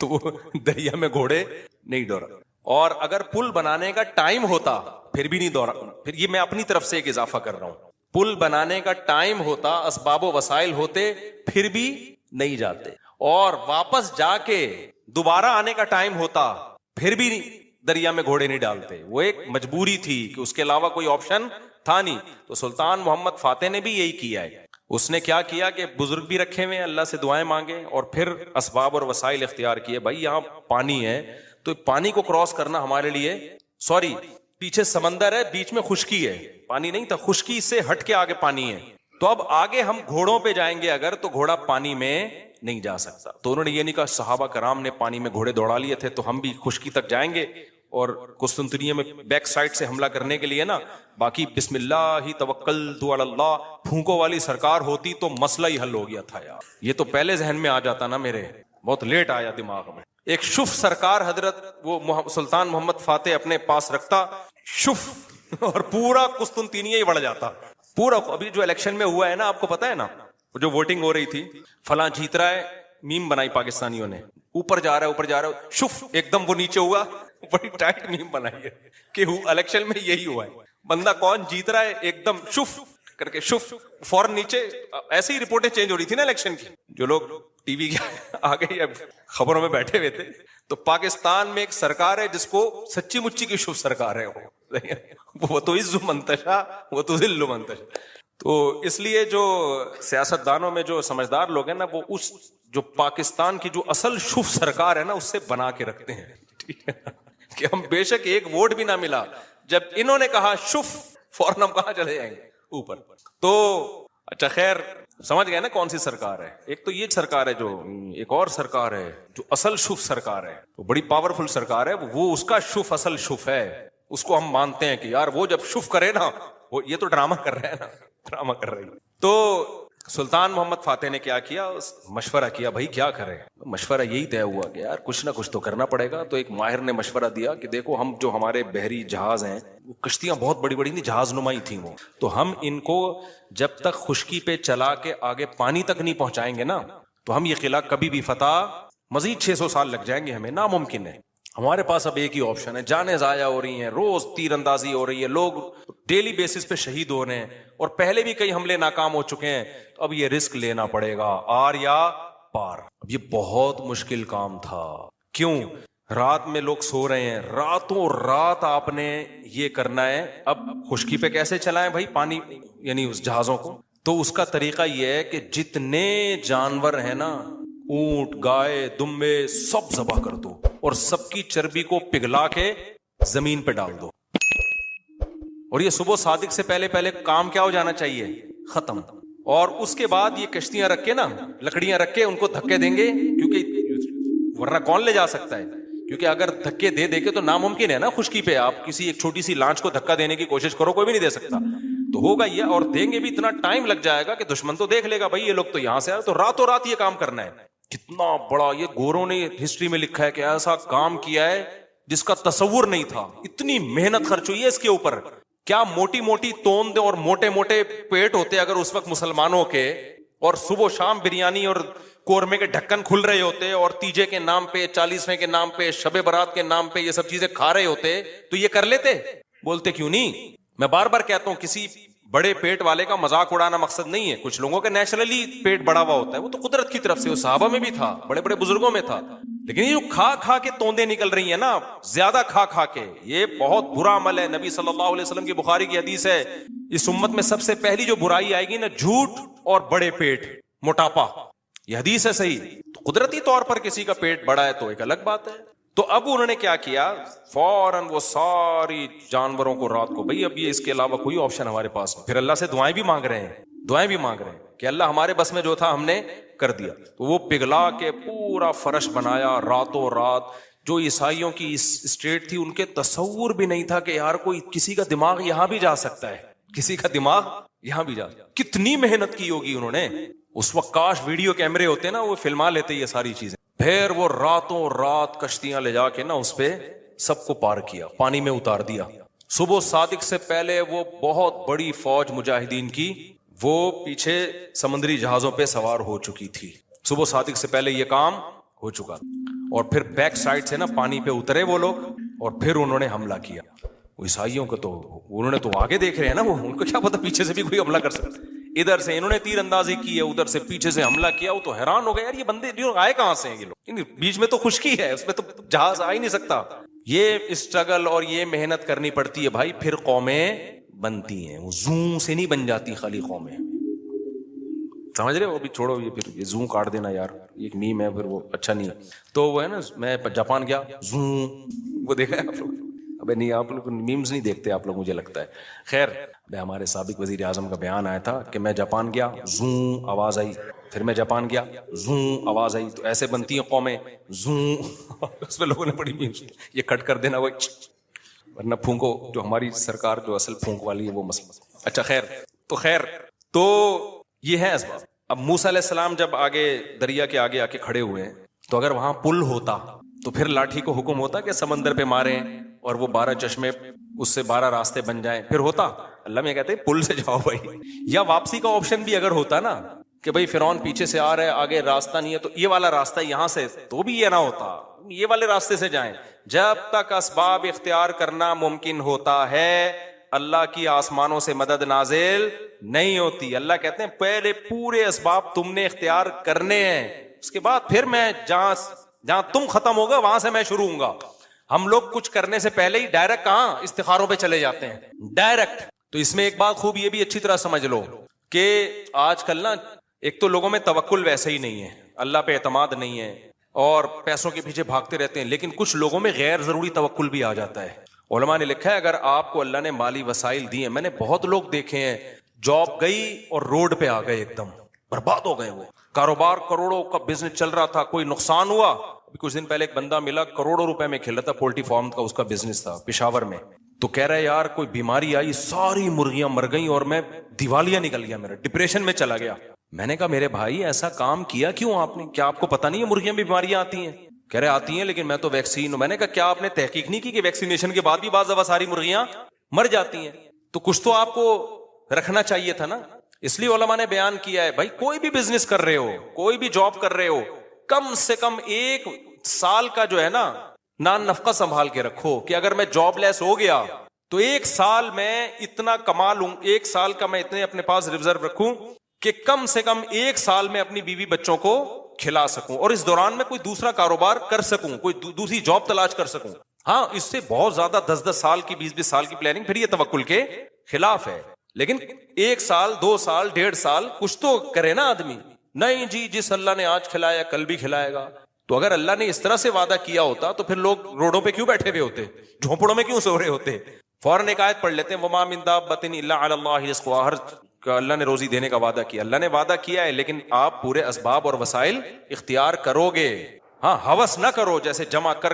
تو دریا میں گھوڑے نہیں دوڑا, اور اگر پل بنانے کا ٹائم ہوتا پھر بھی نہیں دوڑا. پھر یہ میں اپنی طرف سے ایک اضافہ کر رہا ہوں, پل بنانے کا ٹائم ہوتا, اسباب و وسائل ہوتے, پھر بھی نہیں جاتے, اور واپس جا کے دوبارہ آنے کا ٹائم ہوتا پھر بھی دریا میں گھوڑے نہیں ڈالتے. وہ ایک مجبوری تھی کہ اس کے علاوہ کوئی آپشن تھا نہیں. تو سلطان محمد فاتح نے بھی یہی کیا ہے. اس نے کیا کیا کہ بزرگ بھی رکھے ہوئے, اللہ سے دعائیں مانگے, اور پھر اسباب اور وسائل اختیار کیے. بھائی یہاں پانی ہے تو پانی کو کراس کرنا ہمارے لیے, سوری پیچھے سمندر ہے, بیچ میں خشکی ہے, پانی نہیں تھا, خشکی سے ہٹ کے آگے پانی ہے. تو اب آگے ہم گھوڑوں پہ جائیں گے اگر, تو گھوڑا پانی میں نہیں جا سکتا. تو انہوں نے یہ نہیں کہا صحابہ کرام نے پانی میں گھوڑے دوڑا لیے تھے تو ہم بھی خشکی تک جائیں گے, اور قسطنطنیہ میں بیک سائڈ سے حملہ کرنے کے لیے نا, باقی بسم اللہ توکلت علی اللہ پھونکوں والی سرکار ہوتی تو مسئلہ ہی حل ہو گیا تھا یار. یہ تو پہلے ذہن میں آ جاتا نا, میرے بہت لیٹ آیا دماغ میں. ایک شف سرکار حضرت وہ سلطان محمد فاتح اپنے پاس رکھتا شف, اور پورا قسطنطنیہ ہی بڑھ جاتا پورا. ابھی جو الیکشن میں ہوا ہے نا, آپ کو پتا ہے نا, جو ووٹنگ ہو رہی تھی, فلاں جیت رہا ہے, میم بنائی پاکستانیوں نے, اوپر جا رہا ہے اوپر جا رہا ہے, شف ایک دم وہ نیچے ہوا, بڑی ٹائٹ میم بنائی ہے کہ الیکشن میں یہی ہوا ہے, بندہ کون جیت رہا ہے ایک دم شف کر کے شف, فوراً نیچے. ایسی ہی رپورٹیں چینج ہو رہی تھی نا الیکشن کی, جو لوگ ٹی وی کے آگے اب خبروں میں بیٹھے ہوئے تھے. تو پاکستان میں ایک سرکار ہے جس کو سچی مچی کی شف سرکار ہے, وہ تو عز منتشا وہ تو ذل منتشا. تو اس لیے جو سیاست دانوں میں جو سمجھدار لوگ ہیں نا, وہ اس جو پاکستان کی جو اصل شف سرکار ہے نا, اس سے بنا کے رکھتے ہیں, ٹھیک ہے, کہ ہم بے شک ایک ووٹ بھی نہ ملا, جب انہوں نے کہا شف فوراً ہم کہاں چلے جائیں گے اوپر. تو اچھا خیر سمجھ گئے نا کون سی سرکار ہے. ایک تو یہ سرکار ہے, جو ایک اور سرکار ہے جو اصل شف سرکار ہے, وہ بڑی پاورفل سرکار ہے, وہ اس کا شف اصل شف ہے, اس کو ہم مانتے ہیں کہ یار وہ جب شف کرے نا, وہ یہ تو ڈرامہ کر رہے ہیں نا, ڈرامہ کر رہی. تو سلطان محمد فاتح نے کیا کیا, مشورہ کیا, بھائی کیا کریں. مشورہ یہی طے ہوا کہ یار کچھ نہ کچھ تو کرنا پڑے گا. تو ایک ماہر نے مشورہ دیا کہ دیکھو ہم جو ہمارے بحری جہاز ہیں, وہ کشتیاں بہت بڑی بڑی تھیں, جہاز نمائی تھیں وہ, تو ہم ان کو جب تک خشکی پہ چلا کے آگے پانی تک نہیں پہنچائیں گے نا, تو ہم یہ قلعہ کبھی بھی فتح, مزید 600 سال لگ جائیں گے, ہمیں ناممکن ہے. ہمارے پاس اب ایک ہی آپشن ہے, جانیں ضائع ہو رہی ہیں, روز تیر اندازی ہو رہی ہے, لوگ ڈیلی بیسس پہ شہید ہو رہے ہیں, اور پہلے بھی کئی حملے ناکام ہو چکے ہیں, تو اب یہ رسک لینا پڑے گا, آر یا پار. اب یہ بہت مشکل کام تھا. کیوں؟ رات میں لوگ سو رہے ہیں, راتوں رات آپ نے یہ کرنا ہے. اب خشکی پہ کیسے چلائیں بھائی پانی, یعنی اس جہازوں کو؟ تو اس کا طریقہ یہ ہے کہ جتنے جانور ہیں نا, اونٹ, گائے, دمبے, سب ذبح کر دو, اور سب کی چربی کو پگھلا کے زمین پہ ڈال دو. اور یہ صبح صادق سے پہلے پہلے کام کیا ہو جانا چاہیے, ختم. اور اس کے بعد یہ کشتیاں رکھ کے نا, لکڑیاں رکھ کے ان کو دھکے دیں گے, کیونکہ ورنہ کون لے جا سکتا ہے, کیونکہ اگر دھکے دے دے کے تو ناممکن ہے نا خشکی پہ. آپ کسی ایک چھوٹی سی لانچ کو دھکا دینے کی کوشش کرو, کوئی بھی نہیں دے سکتا. تو ہوگا یہ, اور دیں گے بھی اتنا ٹائم لگ جائے گا کہ دشمن تو دیکھ لے گا بھائی یہ لوگ تو یہاں سے آئے, تو راتوں رات یہ کام کرنا ہے. کتنا بڑا یہ گوروں نے ہسٹری میں لکھا ہے کہ ایسا کام کیا ہے جس کا تصور نہیں تھا. اتنی محنت خرچ ہوئی ہے اس کے اوپر. کیا موٹی موٹی توند اور موٹے موٹے پیٹ ہوتے اگر اس وقت مسلمانوں کے, اور صبح و شام بریانی اور قورمے کے ڈھکن کھل رہے ہوتے, اور تیجے کے نام پہ, 40ویں کے نام پہ, شب برات کے نام پہ یہ سب چیزیں کھا رہے ہوتے, تو یہ کر لیتے؟ بولتے کیوں نہیں. میں بار بار کہتا ہوں, کسی بڑے پیٹ والے کا مذاق اڑانا مقصد نہیں ہے. کچھ لوگوں کا نیچرلی پیٹ بڑا ہوا ہوتا ہے, وہ تو قدرت کی طرف سے, وہ صحابہ میں بھی تھا, بڑے بڑے بزرگوں میں تھا. لیکن یہ جو کھا کھا کے توندیں نکل رہی ہیں نا, زیادہ کھا کھا کے, یہ بہت برا عمل ہے. نبی صلی اللہ علیہ وسلم کی بخاری کی حدیث ہے, اس امت میں سب سے پہلی جو برائی آئے گی نا, جھوٹ اور بڑے پیٹ, موٹاپا. یہ حدیث ہے صحیح. تو قدرتی طور پر کسی کا پیٹ بڑا ہے تو ایک الگ بات ہے. تو اب انہوں نے کیا کیا, فوراً وہ ساری جانوروں کو رات کو, بھئی اب یہ اس کے علاوہ کوئی آپشن ہمارے پاس. پھر اللہ سے دعائیں بھی مانگ رہے ہیں, دعائیں بھی مانگ رہے ہیں کہ اللہ ہمارے بس میں جو تھا ہم نے کر دیا. تو وہ پگھلا کے پورا فرش بنایا راتوں رات. جو عیسائیوں کی اسٹیٹ تھی ان کے تصور بھی نہیں تھا کہ یار کوئی کسی کا دماغ یہاں بھی جا سکتا ہے, کسی کا دماغ یہاں بھی جا. کتنی محنت کی ہوگی انہوں نے اس وقت. کاش ویڈیو کیمرے ہوتے نا, وہ فلما لیتے یہ ساری چیزیں. پھر وہ راتوں رات کشتیاں لے جا کے نا اس پہ سب کو پار کیا, پانی میں اتار دیا. صبح صادق سے پہلے وہ بہت بڑی فوج مجاہدین کی وہ پیچھے سمندری جہازوں پہ سوار ہو چکی تھی. صبح صادق سے پہلے یہ کام ہو چکا. اور پھر بیک سائڈ سے نا پانی پہ اترے وہ لوگ, اور پھر انہوں نے حملہ کیا. عیسائیوں کو تو انہوں نے تو آگے دیکھ رہے ہیں نا, وہ ان کو کیا پتا پیچھے سے بھی کوئی حملہ کر سکتا. ادھر سے انہوں نے تیر اندازی کی ہے, ادھر سے پیچھے سے حملہ کیا. وہ تو حیران ہو گئے یار یہ بندے آئے کہاں سے ہیں یہ لوگ, بیچ میں تو خشکی ہے, اس میں تو جہاز آ ہی نہیں سکتا. یہ اسٹرگل اور یہ محنت کرنی پڑتی ہے بھائی, پھر قومیں بنتی ہیں. وہ زوں سے نہیں بن جاتی خالی قومیں, سمجھ رہے ہو. ابھی چھوڑو یہ, پھر یہ زوں کاٹ دینا یار, ایک میم ہے پھر وہ اچھا نہیں ہے. تو وہ ہے نا, میں جاپان گیا زوں, وہ دیکھا ہے آپ لوگ؟ ابے نہیں, آپ لوگ میمز نہیں دیکھتے آپ لوگ مجھے لگتا ہے. خیر, ہمارے سابق وزیر اعظم کا بیان آیا تھا کہ میں جاپان گیا زوں آواز آئی, پھر میں جاپان گیا زوں آواز آئی. تو ایسے بنتی ہیں قومیں زوں. اس میں لوگوں نے بڑی میمز یہ کٹ کر دینا, وہ ورنہ پھونکو جو ہماری سرکار جو اصل پھونک والی ہے وہ مسئلہ. اچھا خیر تو یہ ہے اسباب. اب موسیٰ علیہ السلام جب آگے دریا کے آگے آ کے کھڑے ہوئے ہیں, تو اگر وہاں پل ہوتا تو پھر لاٹھی کو حکم ہوتا کہ سمندر پہ ماریں اور وہ 12 چشمے اس سے 12 راستے بن جائیں, پھر ہوتا. اللہ میں کہتے ہیں پل سے جاؤ بھائی. یا واپسی کا آپشن بھی اگر ہوتا نا کہ بھائی فرعون پیچھے سے آ رہا ہے, آگے راستہ نہیں ہے, تو یہ والا راستہ یہاں سے, تو بھی یہ نہ ہوتا, یہ والے راستے سے جائیں. جب تک اسباب اختیار کرنا ممکن ہوتا ہے اللہ کی آسمانوں سے مدد نازل نہیں ہوتی. اللہ کہتے ہیں پہلے پورے اسباب تم نے اختیار کرنے ہیں, اس کے بعد پھر میں جہاں تم ختم ہوگا وہاں سے میں شروع ہوں گا. ہم لوگ کچھ کرنے سے پہلے ہی ڈائریکٹ کہاں استخاروں پہ چلے جاتے ہیں, ڈائریکٹ. تو اس میں ایک بات خوب یہ بھی اچھی طرح سمجھ لو کہ آج کل نا ایک تو لوگوں میں توکل ویسے ہی نہیں ہے, اللہ پہ اعتماد نہیں ہے, اور پیسوں کے پیچھے بھاگتے رہتے ہیں. لیکن کچھ لوگوں میں غیر ضروری توکل بھی آ جاتا ہے. علماء نے لکھا ہے اگر آپ کو اللہ نے مالی وسائل دیے, میں نے بہت لوگ دیکھے ہیں جاب گئی اور روڈ پہ آ گئے, ایک دم برباد ہو گئے. وہ کاروبار کروڑوں کا بزنس چل رہا تھا, کوئی نقصان ہوا. ابھی کچھ دن پہلے ایک بندہ ملا کروڑوں روپے میں کھیل رہا تھا, پولٹری فارم کا اس کا بزنس تھا پشاور میں. تو کہہ رہا ہے یار کوئی بیماری آئی, ساری مرغیاں مر گئیں اور میں دیوالیہ نکل گیا, میرا ڈپریشن میں چلا گیا. میں نے کہا میرے بھائی ایسا کام کیا کیوں آپ نے, کیا آپ کو پتا نہیں ہے مرغیاں بھی بیماریاں آتی ہیں؟ کہہ رہے آتی ہیں لیکن میں تو ویکسین ہوں. میں نے کہا کیا آپ نے تحقیق نہیں کی کہ ویکسینیشن کے بعد بھی بعض دفعہ ساری مرغیاں مر جاتی ہیں؟ تو کچھ تو آپ کو رکھنا چاہیے تھا نا. اس لیے علماء نے بیان کیا ہے بھائی کوئی بھی بزنس کر رہے ہو, کوئی بھی جاب کر رہے ہو, کم سے کم 1 سال کا جو ہے نا نان نفقہ سنبھال کے رکھو کہ اگر میں جاب لیس ہو گیا تو 1 سال میں اتنا کما لوں, 1 سال کا میں اتنے اپنے پاس ریزرو رکھوں کہ کم سے کم 1 سال میں اپنی بیوی بچوں کو کھلا سکوں, اور اس دوران میں کوئی دوسرا کاروبار کر سکوں, کوئی دوسری جاب تلاش کر سکوں. ہاں اس سے بہت زیادہ 10-10 سال کی 20-20 سال کی پلاننگ پھر یہ توکل کے خلاف ہے. لیکن 1 سال 2 سال 1.5 سال کچھ تو کرے نا آدمی. نہیں جی جس اللہ نے آج کھلایا کل بھی کھلائے گا. تو اگر اللہ نے اس طرح سے وعدہ کیا ہوتا تو پھر لوگ روڈوں پہ کیوں بیٹھے ہوئے ہوتے, جھونپڑوں میں کیوں سو رہے ہوتے؟ فوراً ایک آیت پڑھ لیتے ہیں وما من دابۃ الا علی اللہ رزقها, ہر اللہ نے روزی دینے کا وعدہ کیا. اللہ نے وعدہ کیا ہے لیکن آپ پورے اسباب اور وسائل اختیار کرو گے. ہاں ہوس نہ کرو جیسے جمع کر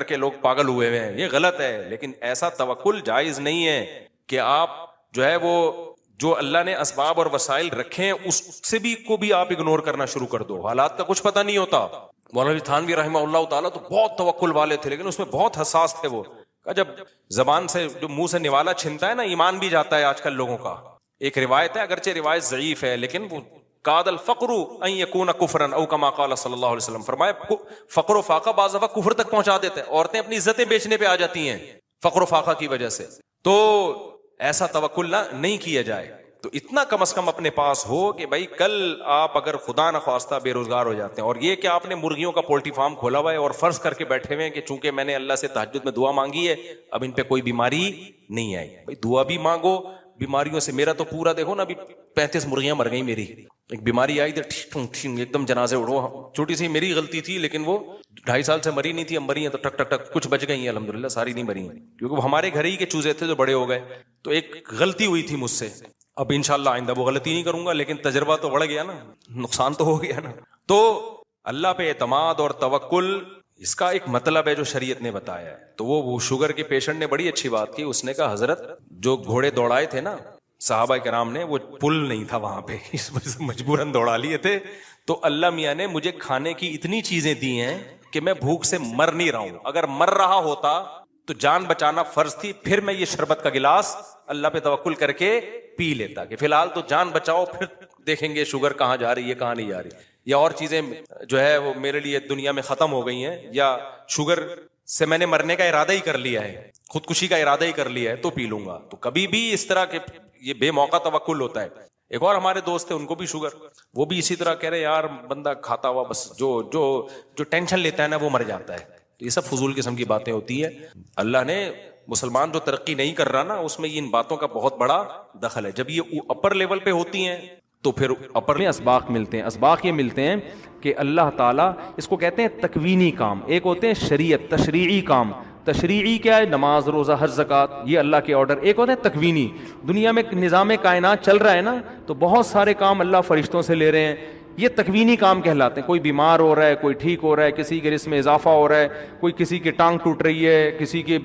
کے لوگ پاگل ہوئے ہیں, یہ غلط ہے. لیکن ایسا توکل جائز نہیں ہے کہ آپ جو ہے وہ جو اللہ نے اسباب اور وسائل رکھے ہیں اس سے بھی آپ اگنور کرنا شروع کر دو. حالات کا کچھ پتہ نہیں ہوتا. مولانا تھانوی رحمہ اللہ تعالیٰ تو بہت توکل والے تھے لیکن اس میں بہت حساس تھے. وہ جب زبان سے جو منہ سے نوالا چھنتا ہے نا ایمان بھی جاتا ہے آج کل لوگوں کا. ایک روایت ہے, اگرچہ روایت ضعیف ہے لیکن وہ کاد الفقر ان یکون کفرا او کما قال صلی اللہ علیہ وسلم, فرمایا فقر و فاقہ بعض دفعہ کفر تک پہنچا دیتا ہے. عورتیں اپنی عزتیں بیچنے پہ آ جاتی ہیں فقر و فاقہ کی وجہ سے. تو ایسا توکل نہیں کیا جائے. تو اتنا کم از کم اپنے پاس ہو کہ بھائی کل آپ اگر خدا نخواستہ بے روزگار ہو جاتے ہیں, اور یہ کہ آپ نے مرغیوں کا پولٹری فارم کھولا ہوا ہے اور فرض کر کے بیٹھے ہوئے ہیں کہ چونکہ میں نے اللہ سے تہجد میں دعا مانگی ہے اب ان پہ کوئی بیماری نہیں آئی. بھائی دعا بھی مانگو بیماریوں سے. میرا تو پورا دیکھو نا ابھی 35 مرغیاں مر گئی میری. ایک بیماری آئی تھی ایک دم جنازے اڑو, چھوٹی سی میری غلطی تھی لیکن وہ 2.5 سال سے مری نہیں تھی, اب مری ہیں تو ٹک ٹک ٹک کچھ بچ گئی ہیں الحمدللہ, ساری نہیں مری ہیں کیونکہ وہ ہمارے گھر ہی کے چوزے تھے جو بڑے ہو گئے. تو ایک غلطی ہوئی تھی مجھ سے, اب انشاءاللہ آئندہ وہ غلطی نہیں کروں گا، لیکن تجربہ تو بڑھ گیا نا، نقصان تو ہو گیا نا۔ تو اللہ پہ اعتماد اور توکل، اس کا ایک مطلب ہے جو شریعت نے بتایا ہے۔ تو وہ شوگر کے پیشنٹ نے بڑی اچھی بات کی، اس نے کہا حضرت جو گھوڑے دوڑائے تھے نا صحابہ کرام نے، وہ پل نہیں تھا وہاں پہ، اس وجہ سے مجبوراً دوڑا لیے تھے، تو اللہ میاں نے مجھے کھانے کی اتنی چیزیں دی ہیں کہ میں بھوک سے مر نہیں رہا ہوں، اگر مر رہا ہوتا تو جان بچانا فرض تھی، پھر میں یہ شربت کا گلاس اللہ پہ توکل کر کے پی لیتا، کہ فی الحال تو جان بچاؤ، پھر دیکھیں گے شوگر کہاں جا رہی ہے کہاں نہیں جا رہی، یا اور چیزیں جو ہے وہ میرے لیے دنیا میں ختم ہو گئی ہیں، یا شوگر سے میں نے مرنے کا ارادہ ہی کر لیا ہے، خودکشی کا ارادہ ہی کر لیا ہے، تو پی لوں گا۔ تو کبھی بھی اس طرح کے یہ بے موقع توکل ہوتا ہے۔ ایک اور ہمارے دوست تھے، ان کو بھی شوگر، وہ بھی اسی طرح کہہ رہے یار بندہ کھاتا ہوا بس جو ٹینشن لیتا ہے نا وہ مر جاتا ہے۔ یہ سب فضول قسم کی باتیں ہوتی ہے۔ اللہ نے مسلمان جو ترقی نہیں کر رہا نا، اس میں ان باتوں کا بہت بڑا دخل ہے۔ جب یہ اپر لیول پہ ہوتی ہیں تو پھر اپر میں اسباق ملتے ہیں۔ اسباق یہ ملتے ہیں کہ اللہ تعالیٰ، اس کو کہتے ہیں تکوینی کام، ایک ہوتے ہیں شریعت تشریعی کام۔ تشریعی کیا ہے؟ نماز، روزہ، حج، زکوٰۃ، یہ اللہ کے آرڈر۔ ایک ہوتا ہے تکوینی، دنیا میں نظام کائنات چل رہا ہے نا، تو بہت سارے کام اللہ فرشتوں سے لے رہے ہیں، یہ تکوینی کام کہلاتے ہیں۔ کوئی بیمار ہو رہا ہے، کوئی ٹھیک ہو رہا ہے، کسی کے رزق میں اضافہ ہو رہا ہے، کوئی کسی کی ٹانگ ٹوٹ رہی ہے، کسی کی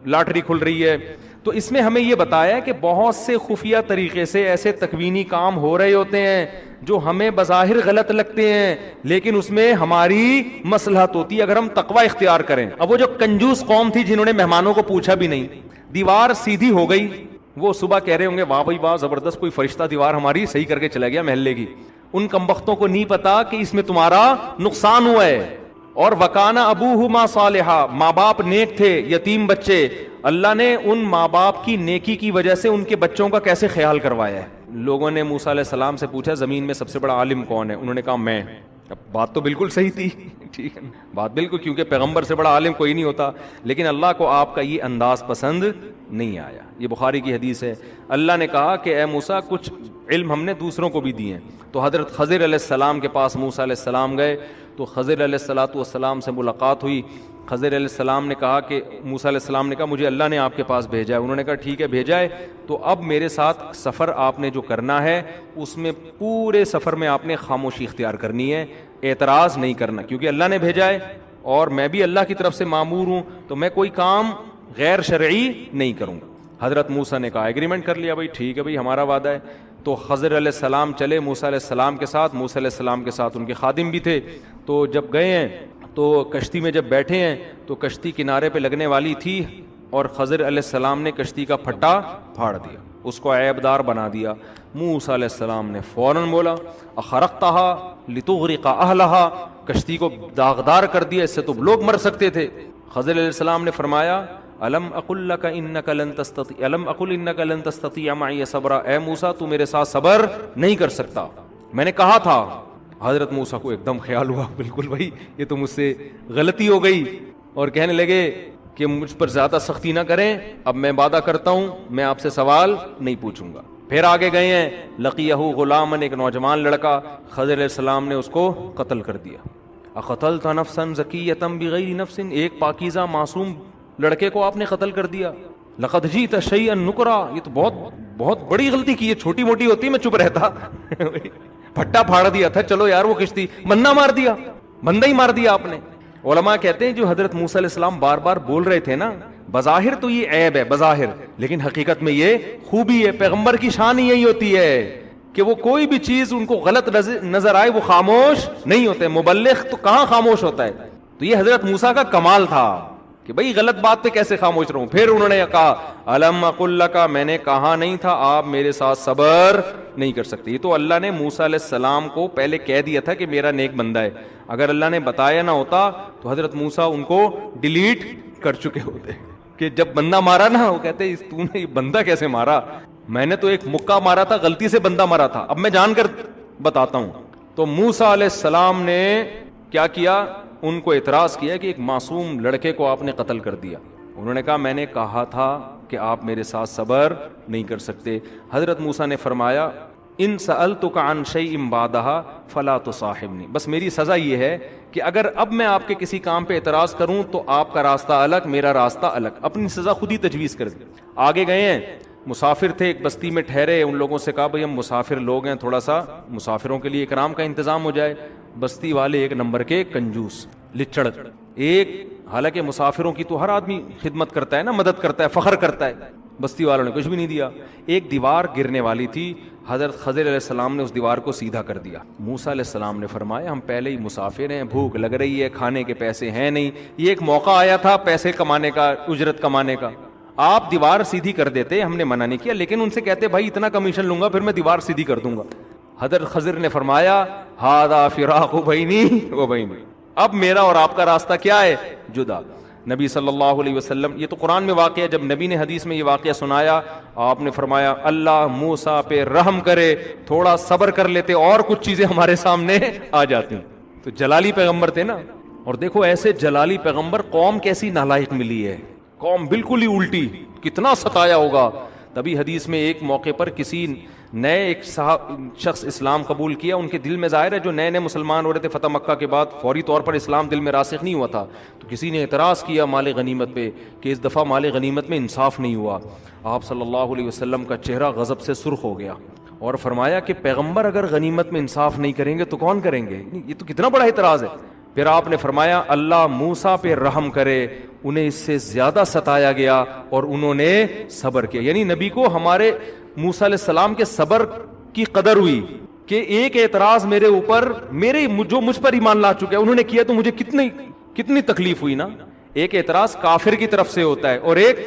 لاٹری کھل رہی ہے، تو اس میں ہمیں یہ بتایا کہ بہت سے خفیہ طریقے سے ایسے تکوینی کام ہو رہے ہوتے ہیں جو ہمیں بظاہر غلط لگتے ہیں، لیکن اس میں ہماری مصلحت ہوتی ہے اگر ہم تقوی اختیار کریں۔ اب وہ جو کنجوس قوم تھی جنہوں نے مہمانوں کو پوچھا بھی نہیں، دیوار سیدھی ہو گئی، وہ صبح کہہ رہے ہوں گے واہ بھائی واہ، زبردست، کوئی فرشتہ دیوار ہماری صحیح کر کے چلا گیا محلے کی۔ ان کمبختوں کو نہیں پتا کہ اس میں تمہارا نقصان ہوا ہے۔ اور وکانا ابوہما صالحا، ماں باپ نیک تھے، یتیم بچے، اللہ نے ان ماں باپ کی نیکی کی وجہ سے ان کے بچوں کا کیسے خیال کروایا ہے۔ لوگوں نے موسیٰ علیہ السلام سے پوچھا زمین میں سب سے بڑا عالم کون ہے؟ انہوں نے کہا میں۔ اب بات تو بالکل صحیح تھی، ٹھیک ہے بات بالکل، کیونکہ پیغمبر سے بڑا عالم کوئی نہیں ہوتا، لیکن اللہ کو آپ کا یہ انداز پسند نہیں آیا۔ یہ بخاری کی حدیث ہے۔ اللہ نے کہا کہ اے موسیٰ کچھ علم ہم نے دوسروں کو بھی دیے ہیں۔ تو حضرت خضر علیہ السلام کے پاس موسیٰ علیہ السلام گئے، تو خضر علیہ السلام سے ملاقات ہوئی۔ خضر علیہ السلام نے کہا کہ موسیٰ علیہ السلام نے کہا مجھے اللہ نے آپ کے پاس بھیجا ہے۔ انہوں نے کہا ٹھیک ہے بھیجا ہے، تو اب میرے ساتھ سفر آپ نے جو کرنا ہے اس میں پورے سفر میں آپ نے خاموشی اختیار کرنی ہے، اعتراض نہیں کرنا، کیونکہ اللہ نے بھیجا ہے اور میں بھی اللہ کی طرف سے مامور ہوں، تو میں کوئی کام غیر شرعی نہیں کروں گا۔ حضرت موسیٰ نے کہا ایگریمنٹ کر لیا، بھائی ٹھیک ہے بھائی ہمارا وعدہ ہے۔ تو خضر علیہ السلام چلے موسیٰ علیہ السلام کے ساتھ، موسیٰ علیہ السلام کے ساتھ ان کے خادم بھی تھے۔ تو جب گئے ہیں تو کشتی میں جب بیٹھے ہیں تو کشتی کنارے پہ لگنے والی تھی، اور خضر علیہ السلام نے کشتی کا پھٹا پھاڑ دیا، اس کو عیب دار بنا دیا۔ موسیٰ علیہ السلام نے فوراً بولا اخرقتها لتغرق اہلها، کشتی کو داغدار کر دیا، اس سے تو لوگ مر سکتے تھے۔ خضر علیہ السلام نے فرمایا الم اقل لک انک لن تستطیع الم اقل انک لن تستطیع معی صبرا، اے موسیٰ تو میرے ساتھ صبر نہیں کر سکتا، میں نے کہا تھا۔ حضرت موسیٰ کو ایک دم خیال ہوا بالکل بھائی یہ تو مجھ سے غلطی ہو گئی، اور کہنے لگے کہ مجھ پر زیادہ سختی نہ کریں، اب میں وعدہ کرتا ہوں میں آپ سے سوال نہیں پوچھوں گا۔ پھر آگے گئے ہیں، لقیہ غلامن، ایک نوجوان لڑکا، خضر علیہ السلام نے اس کو قتل کر دیا۔ اقتلت نفسا زکیۃ بغیر نفس، ایک پاکیزہ معصوم لڑکے کو آپ نے قتل کر دیا۔ لقد جئت شیئا نکرا، یہ تو بہت بڑی غلطی کی ہے، چھوٹی موٹی ہوتی میں چپ رہتا۔ پھٹا پھاڑ دیا تھا، چلو یار وہ کشتی، بندہ مار دیا، بندہ ہی مار دیا آپ نے۔ علماء کہتے ہیں جو حضرت موسیٰ علیہ السلام بار بار بول رہے تھے نا، بظاہر تو یہ عیب ہے بظاہر، لیکن حقیقت میں یہ خوبی ہے۔ پیغمبر کی شان ہی یہی ہوتی ہے کہ وہ کوئی بھی چیز ان کو غلط نظر آئے وہ خاموش نہیں ہوتے۔ مبلغ تو کہاں خاموش ہوتا ہے، تو یہ حضرت موسیٰ کا کمال تھا کہ بھئی غلط بات پہ کیسے خاموش رہوں۔ پھر انہوں نے کہا الم اقل لک، میں نے کہا نہیں تھا آپ میرے ساتھ صبر نہیں کر سکتے۔ یہ تو اللہ نے موسیٰ علیہ السلام کو پہلے کہہ دیا تھا کہ میرا نیک بندہ ہے، اگر اللہ نے بتایا نہ ہوتا تو حضرت موسیٰ ان کو ڈیلیٹ کر چکے ہوتے، کہ جب بندہ مارا نا وہ کہتے تو نے یہ بندہ کیسے مارا، میں نے تو ایک مکہ مارا تھا، غلطی سے بندہ مارا تھا، اب میں جان کر بتاتا ہوں۔ تو موسیٰ علیہ السلام نے کیا کیا، ان کو اعتراض کیا کہ ایک معصوم لڑکے کو آپ نے قتل کر دیا۔ انہوں نے کہا میں نے کہا تھا کہ آپ میرے ساتھ صبر نہیں کر سکتے۔ حضرت موسیٰ نے فرمایا ان سألتک عن شیء بعدہا فلا تصاحبنی، بس میری سزا یہ ہے کہ اگر اب میں آپ کے کسی کام پہ اعتراض کروں تو آپ کا راستہ الگ، میرا راستہ الگ، اپنی سزا خود ہی تجویز کر دی۔ آگے گئے ہیں مسافر تھے, ایک بستی میں ٹھہرے, ان لوگوں سے کہا بھئی ہم مسافر لوگ ہیں, تھوڑا سا مسافروں کے لیے اکرام کا انتظام ہو جائے. بستی والے ایک نمبر کے کنجوس, لچڑ, ایک, حالانکہ مسافروں کی تو ہر آدمی خدمت کرتا ہے نا, مدد کرتا ہے, فخر کرتا ہے, بستی والوں نے کچھ بھی نہیں دیا. ایک دیوار گرنے والی تھی, حضرت خضر علیہ السلام نے اس دیوار کو سیدھا کر دیا. موسیٰ علیہ السلام نے فرمایا ہم پہلے ہی مسافر ہیں, بھوک لگ رہی ہے, کھانے کے پیسے ہیں نہیں, یہ ایک موقع آیا تھا پیسے کمانے کا, اجرت کمانے کا, آپ دیوار سیدھی کر دیتے, ہم نے منع نہیں کیا, لیکن ان سے کہتے بھائی اتنا کمیشن لوں گا پھر میں دیوار سیدھی کر دوں گا. حضرت خضر نے فرمایا ھذا فراق بینی و بینک, اب میرا اور آپ کا راستہ کیا ہے, جدا. نبی صلی اللہ علیہ وسلم, یہ تو قرآن میں واقعہ, جب نبی نے حدیث میں یہ واقعہ سنایا, آپ نے فرمایا اللہ موسیٰ پہ رحم کرے, تھوڑا صبر کر لیتے اور کچھ چیزیں ہمارے سامنے آ جاتی. تو جلالی پیغمبر تھے نا, اور دیکھو ایسے جلالی پیغمبر, قوم کیسی نالائق ملی ہے, قوم بالکل ہی الٹی, کتنا ستایا ہوگا. تبھی حدیث میں ایک موقع پر کسی نئے ایک شخص اسلام قبول کیا, ان کے دل میں ظاہر ہے جو نئے نئے مسلمان ہو رہے تھے فتح مکہ کے بعد, فوری طور پر اسلام دل میں راسخ نہیں ہوا تھا, تو کسی نے اعتراض کیا مال غنیمت پہ کہ اس دفعہ مال غنیمت میں انصاف نہیں ہوا. آپ صلی اللہ علیہ وسلم کا چہرہ غضب سے سرخ ہو گیا اور فرمایا کہ پیغمبر اگر غنیمت میں انصاف نہیں کریں گے تو کون کریں گے, یہ تو کتنا بڑا اعتراض ہے. پھر آپ نے فرمایا اللہ موسیٰ پہ رحم کرے, انہیں اس سے زیادہ ستایا گیا اور انہوں نے صبر کیا. یعنی نبی کو ہمارے موسیٰ علیہ السلام کے صبر کی قدر ہوئی کہ ایک اعتراض میرے اوپر, میرے جو مجھ پر ایمان لا چکے ہیں انہوں نے کیا, تو مجھے کتنی تکلیف ہوئی نا. ایک اعتراض کافر کی طرف سے ہوتا ہے اور ایک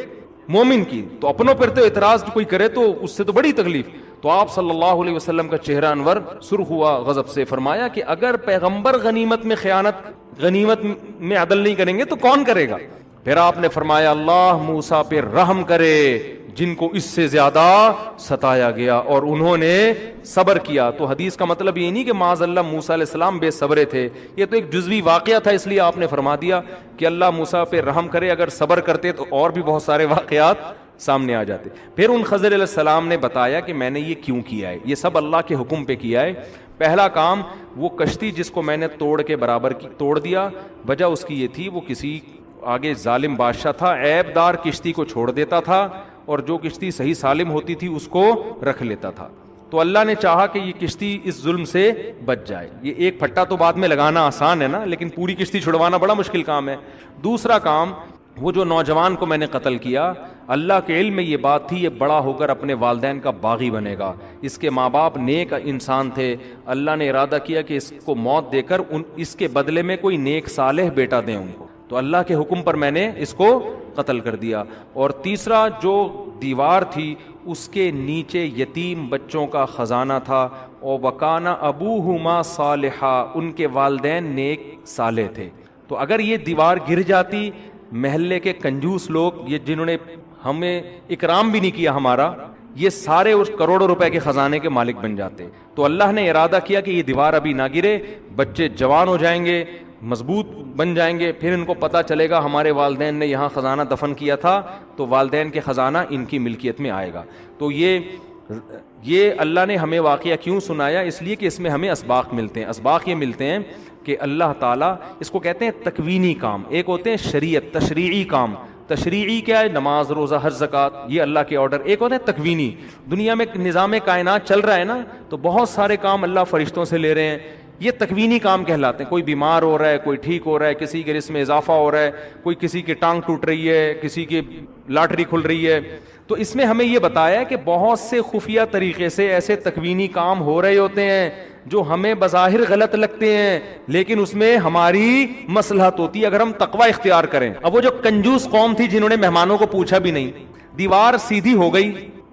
مومن کی, تو اپنوں پر تو اعتراض کوئی کرے تو اس سے تو بڑی تکلیف. تو آپ صلی اللہ علیہ وسلم کا چہرہ انور سرخ ہوا غضب سے, فرمایا کہ اگر پیغمبر غنیمت میں خیانت, غنیمت میں عدل نہیں کریں گے تو کون کرے گا. پھر آپ نے فرمایا اللہ موسیٰ پہ رحم کرے جن کو اس سے زیادہ ستایا گیا اور انہوں نے صبر کیا. تو حدیث کا مطلب یہ نہیں کہ معاذ اللہ موسیٰ علیہ السلام بے صبرے تھے, یہ تو ایک جزوی واقعہ تھا, اس لیے آپ نے فرما دیا کہ اللہ موسیٰ پہ رحم کرے, اگر صبر کرتے تو اور بھی بہت سارے واقعات سامنے آ جاتے. پھر ان خضر علیہ السلام نے بتایا کہ میں نے یہ کیوں کیا ہے, یہ سب اللہ کے حکم پہ کیا ہے. پہلا کام, وہ کشتی جس کو میں نے توڑ کے برابر توڑ دیا, وجہ اس کی یہ تھی وہ کسی آگے ظالم بادشاہ تھا, عیب دار کشتی کو چھوڑ دیتا تھا اور جو کشتی صحیح سالم ہوتی تھی اس کو رکھ لیتا تھا. تو اللہ نے چاہا کہ یہ کشتی اس ظلم سے بچ جائے. یہ ایک پھٹا تو بعد میں لگانا آسان ہے نا, لیکن پوری کشتی چھڑوانا بڑا مشکل کام ہے. دوسرا کام, وہ جو نوجوان کو میں نے قتل کیا, اللہ کے علم میں یہ بات تھی یہ بڑا ہو کر اپنے والدین کا باغی بنے گا, اس کے ماں باپ نیک انسان تھے, اللہ نے ارادہ کیا کہ اس کو موت دے کر اس کے بدلے میں کوئی نیک صالح بیٹا دیں ان کو, تو اللہ کے حکم پر میں نے اس کو قتل کر دیا. اور تیسرا, جو دیوار تھی اس کے نیچے یتیم بچوں کا خزانہ تھا, اور وکانا ابوہما صالحا, ان کے والدین نیک صالح تھے. تو اگر یہ دیوار گر جاتی, محلے کے کنجوس لوگ, یہ جنہوں نے ہمیں اکرام بھی نہیں کیا ہمارا, یہ سارے اس کروڑوں روپے کے خزانے کے مالک بن جاتے. تو اللہ نے ارادہ کیا کہ یہ دیوار ابھی نہ گرے, بچے جوان ہو جائیں گے, مضبوط بن جائیں گے, پھر ان کو پتہ چلے گا ہمارے والدین نے یہاں خزانہ دفن کیا تھا, تو والدین کے خزانہ ان کی ملکیت میں آئے گا. تو یہ اللہ نے ہمیں واقعہ کیوں سنایا, اس لیے کہ اس میں ہمیں اسباق ملتے ہیں. اسباق یہ ملتے ہیں کہ اللہ تعالیٰ, اس کو کہتے ہیں تکوینی کام, ایک ہوتے ہیں شریعت تشریعی کام. تشریعی کیا ہے, نماز روزہ حج زکوٰۃ, یہ اللہ کے آرڈر. ایک ہوتے ہیں تکوینی, دنیا میں نظام کائنات چل رہا ہے نا, تو بہت سارے کام اللہ فرشتوں سے لے رہے ہیں, یہ تکوینی کام کہلاتے ہیں. کوئی بیمار ہو رہا ہے, کوئی ٹھیک ہو رہا ہے, کسی کے رزق میں اضافہ ہو رہا ہے, کوئی کسی کی ٹانگ ٹوٹ رہی ہے, کسی کی لاٹری کھل رہی ہے. تو اس میں ہمیں یہ بتایا کہ بہت سے خفیہ طریقے سے ایسے تکوینی کام ہو رہے ہوتے ہیں جو ہمیں بظاہر غلط لگتے ہیں, لیکن اس میں ہماری مصلحت ہوتی ہے اگر ہم تقوی اختیار کریں. اب وہ جو کنجوس قوم تھی جنہوں نے مہمانوں کو پوچھا بھی نہیں, دیوار سیدھی ہو گئی,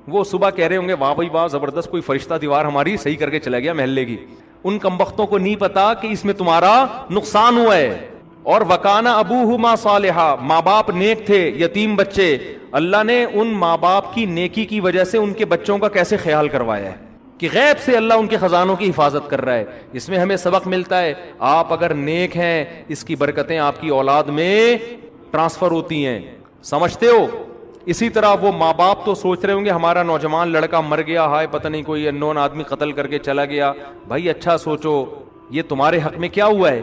وہ صبح کہہ رہے ہوں گے واہ بھائی واہ زبردست, کوئی فرشتہ دیوار ہماری صحیح کر کے چلا گیا محلے کی. ان کمبختوں کو نہیں پتا کہ اس میں تمہارا نقصان ہوا ہے. اور وکانا ابوہما صالحا, ماں باپ نیک تھے, یتیم بچے, اللہ نے ان ماں باپ کی نیکی کی وجہ سے ان کے بچوں کا کیسے خیال کروایا ہے کہ غیب سے اللہ ان کے خزانوں کی حفاظت کر رہا ہے. اس میں ہمیں سبق ملتا ہے, آپ اگر نیک ہیں اس کی برکتیں آپ کی اولاد میں ٹرانسفر ہوتی ہیں, سمجھتے ہو. اسی طرح وہ ماں باپ تو سوچ رہے ہوں گے ہمارا نوجوان لڑکا مر گیا, ہائے پتہ نہیں کوئی انون آدمی قتل کر کے چلا گیا. بھائی اچھا سوچو, یہ تمہارے حق میں کیا ہوا ہے,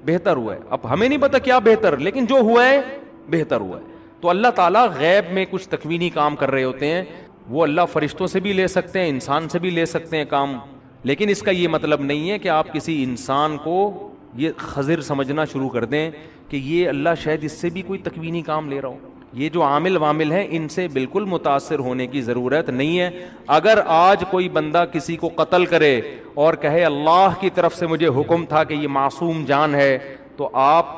بہتر ہوا ہے. اب ہمیں نہیں پتا کیا بہتر, لیکن جو ہوا ہے بہتر ہوا ہے. تو اللہ تعالیٰ غیب میں کچھ تکوینی کام کر رہے ہوتے ہیں. وہ اللہ فرشتوں سے بھی لے سکتے ہیں, انسان سے بھی لے سکتے ہیں کام, لیکن اس کا یہ مطلب نہیں ہے کہ آپ کسی انسان کو یہ خضر سمجھنا شروع کر دیں کہ یہ اللہ شاید اس سے بھی کوئی تکوینی کام لے رہا ہو. یہ جو عامل وامل ہیں ان سے بالکل متاثر ہونے کی ضرورت نہیں ہے. اگر آج کوئی بندہ کسی کو قتل کرے اور کہے اللہ کی طرف سے مجھے حکم تھا کہ یہ معصوم جان ہے, تو آپ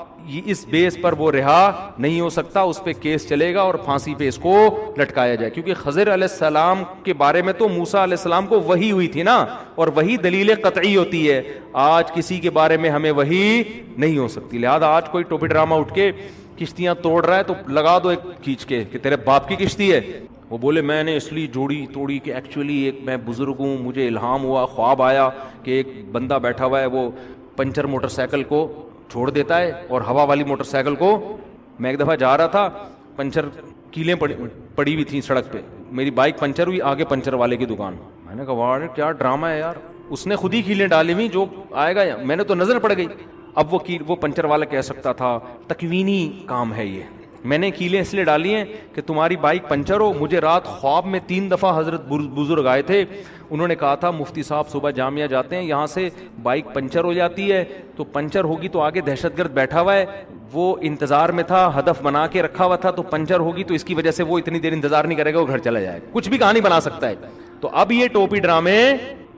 اس بیس پر وہ رہا نہیں ہو سکتا, اس پہ کیس چلے گا اور پھانسی پہ اس کو لٹکایا جائے, کیونکہ خضر علیہ السلام کے بارے میں تو موسیٰ علیہ السلام کو وحی ہوئی تھی نا, اور وہی دلیل قطعی ہوتی ہے. آج کسی کے بارے میں ہمیں وحی نہیں ہو سکتی, لہذا آج کوئی ٹوپی ڈرامہ اٹھ کے کشتیاں توڑ رہا ہے تو لگا دو ایک کھینچ کے کہ تیرے باپ کی کشتی ہے, وہ بولے میں نے اس لیے جوڑی توڑی کہ ایکچولی ایک میں بزرگ ہوں, مجھے الہام ہوا, خواب آیا کہ ایک بندہ بیٹھا ہوا ہے وہ پنچر موٹر سائیکل کو چھوڑ دیتا ہے اور ہوا والی موٹر سائیکل کو, میں ایک دفعہ جا رہا تھا, پنچر کیلیں پڑی ہوئی تھیں سڑک پہ, میری بائک پنچر ہوئی, آگے پنچر والے کی دکان, میں نے کہا واہ کیا ڈرامہ ہے یار, اس نے خود ہی کیلیں ڈالی ہوئی, جو آئے گا میں نے تو نظر پڑ گئی. اب وہ پنچر والا کہہ سکتا تھا تکوینی کام ہے یہ, میں نے کیلیں اس لیے ڈالی ہیں کہ تمہاری بائک پنچر ہو. مجھے رات خواب میں 3 دفعہ حضرت بزرگ آئے تھے, انہوں نے کہا تھا مفتی صاحب صبح جامعہ جاتے ہیں, یہاں سے بائک پنچر ہو جاتی ہے تو پنچر ہوگی تو آگے دہشت گرد بیٹھا ہوا ہے, وہ انتظار میں تھا, ہدف بنا کے رکھا ہوا تھا, تو پنچر ہوگی تو اس کی وجہ سے وہ اتنی دیر انتظار نہیں کرے گا, وہ گھر چلا جائے گا. کچھ بھی کہانی بنا سکتا ہے. تو اب یہ ٹوپی ڈرامے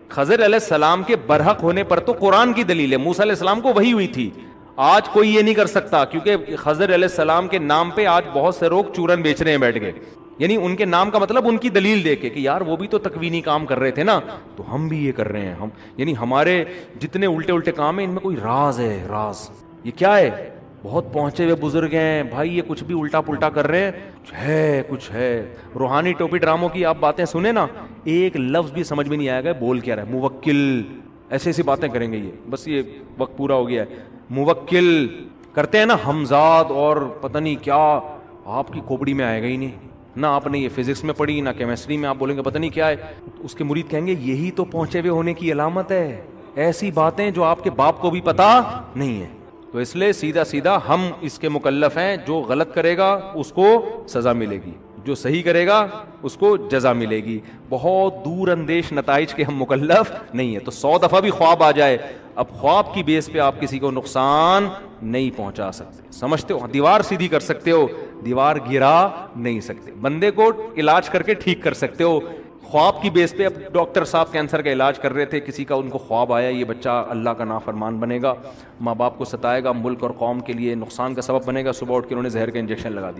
خضر علیہ السلام کے برحق ہونے پر تو قرآن کی دلیل ہے, موسیٰ علیہ السلام کو وحی ہوئی تھی. آج کوئی یہ نہیں کر سکتا, کیونکہ خضر علیہ السلام کے نام پہ آج بہت سے لوگ چورن بیچ رہے ہیں بیٹھ کے, یعنی ان کے نام کا مطلب ان کی دلیل دے کے کہ یار وہ بھی تو تکوینی کام کر رہے تھے نا, تو ہم بھی یہ کر رہے ہیں. ہم یعنی ہمارے جتنے الٹے کام ہیں ان میں کوئی راز ہے, راز یہ کیا ہے, بہت پہنچے ہوئے بزرگ ہیں بھائی, یہ کچھ بھی الٹا پلٹا کر رہے ہیں, کچھ ہے. روحانی ٹوپی ڈراموں کی آپ باتیں سنیں نا, ایک لفظ بھی سمجھ میں نہیں آئے گا بول کیا رہا ہے, موکل, ایسی باتیں کریں گے یہ. بس یہ وقت پورا ہو گیا ہے. موکل کرتے ہیں نا ہمزاد اور پتہ نہیں کیا, آپ کی کھوپڑی میں آئے گا ہی نہیں, نہ آپ نے یہ فزکس میں پڑھی نہ کیمسٹری میں, آپ بولیں گے پتہ نہیں کیا ہے, اس کے مرید کہیں گے یہی تو پہنچے ہوئے ہونے کی علامت ہے, ایسی باتیں جو آپ کے باپ کو بھی پتہ نہیں ہے. تو اس لیے سیدھا ہم اس کے مکلف ہیں, جو غلط کرے گا اس کو سزا ملے گی, جو صحیح کرے گا اس کو جزا ملے گی. بہت دور اندیش نتائج کے ہم مکلف نہیں ہیں. تو 100 دفعہ بھی خواب آ جائے, اب خواب کی بیس پہ آپ کسی کو نقصان نہیں پہنچا سکتے. سمجھتے ہو, دیوار سیدھی کر سکتے ہو, دیوار گرا نہیں سکتے. بندے کو علاج کر کے ٹھیک کر سکتے ہو. خواب کی بیس پہ اب ڈاکٹر صاحب کینسر کا علاج کر رہے تھے, کسی کا ان کو خواب آیا یہ بچہ اللہ کا نافرمان بنے گا, ماں باپ کو ستائے گا, ملک اور قوم کے لیے نقصان کا سبب بنے گا, صبح اٹھ کے انہوں نے زہر کا انجیکشن لگا دیا.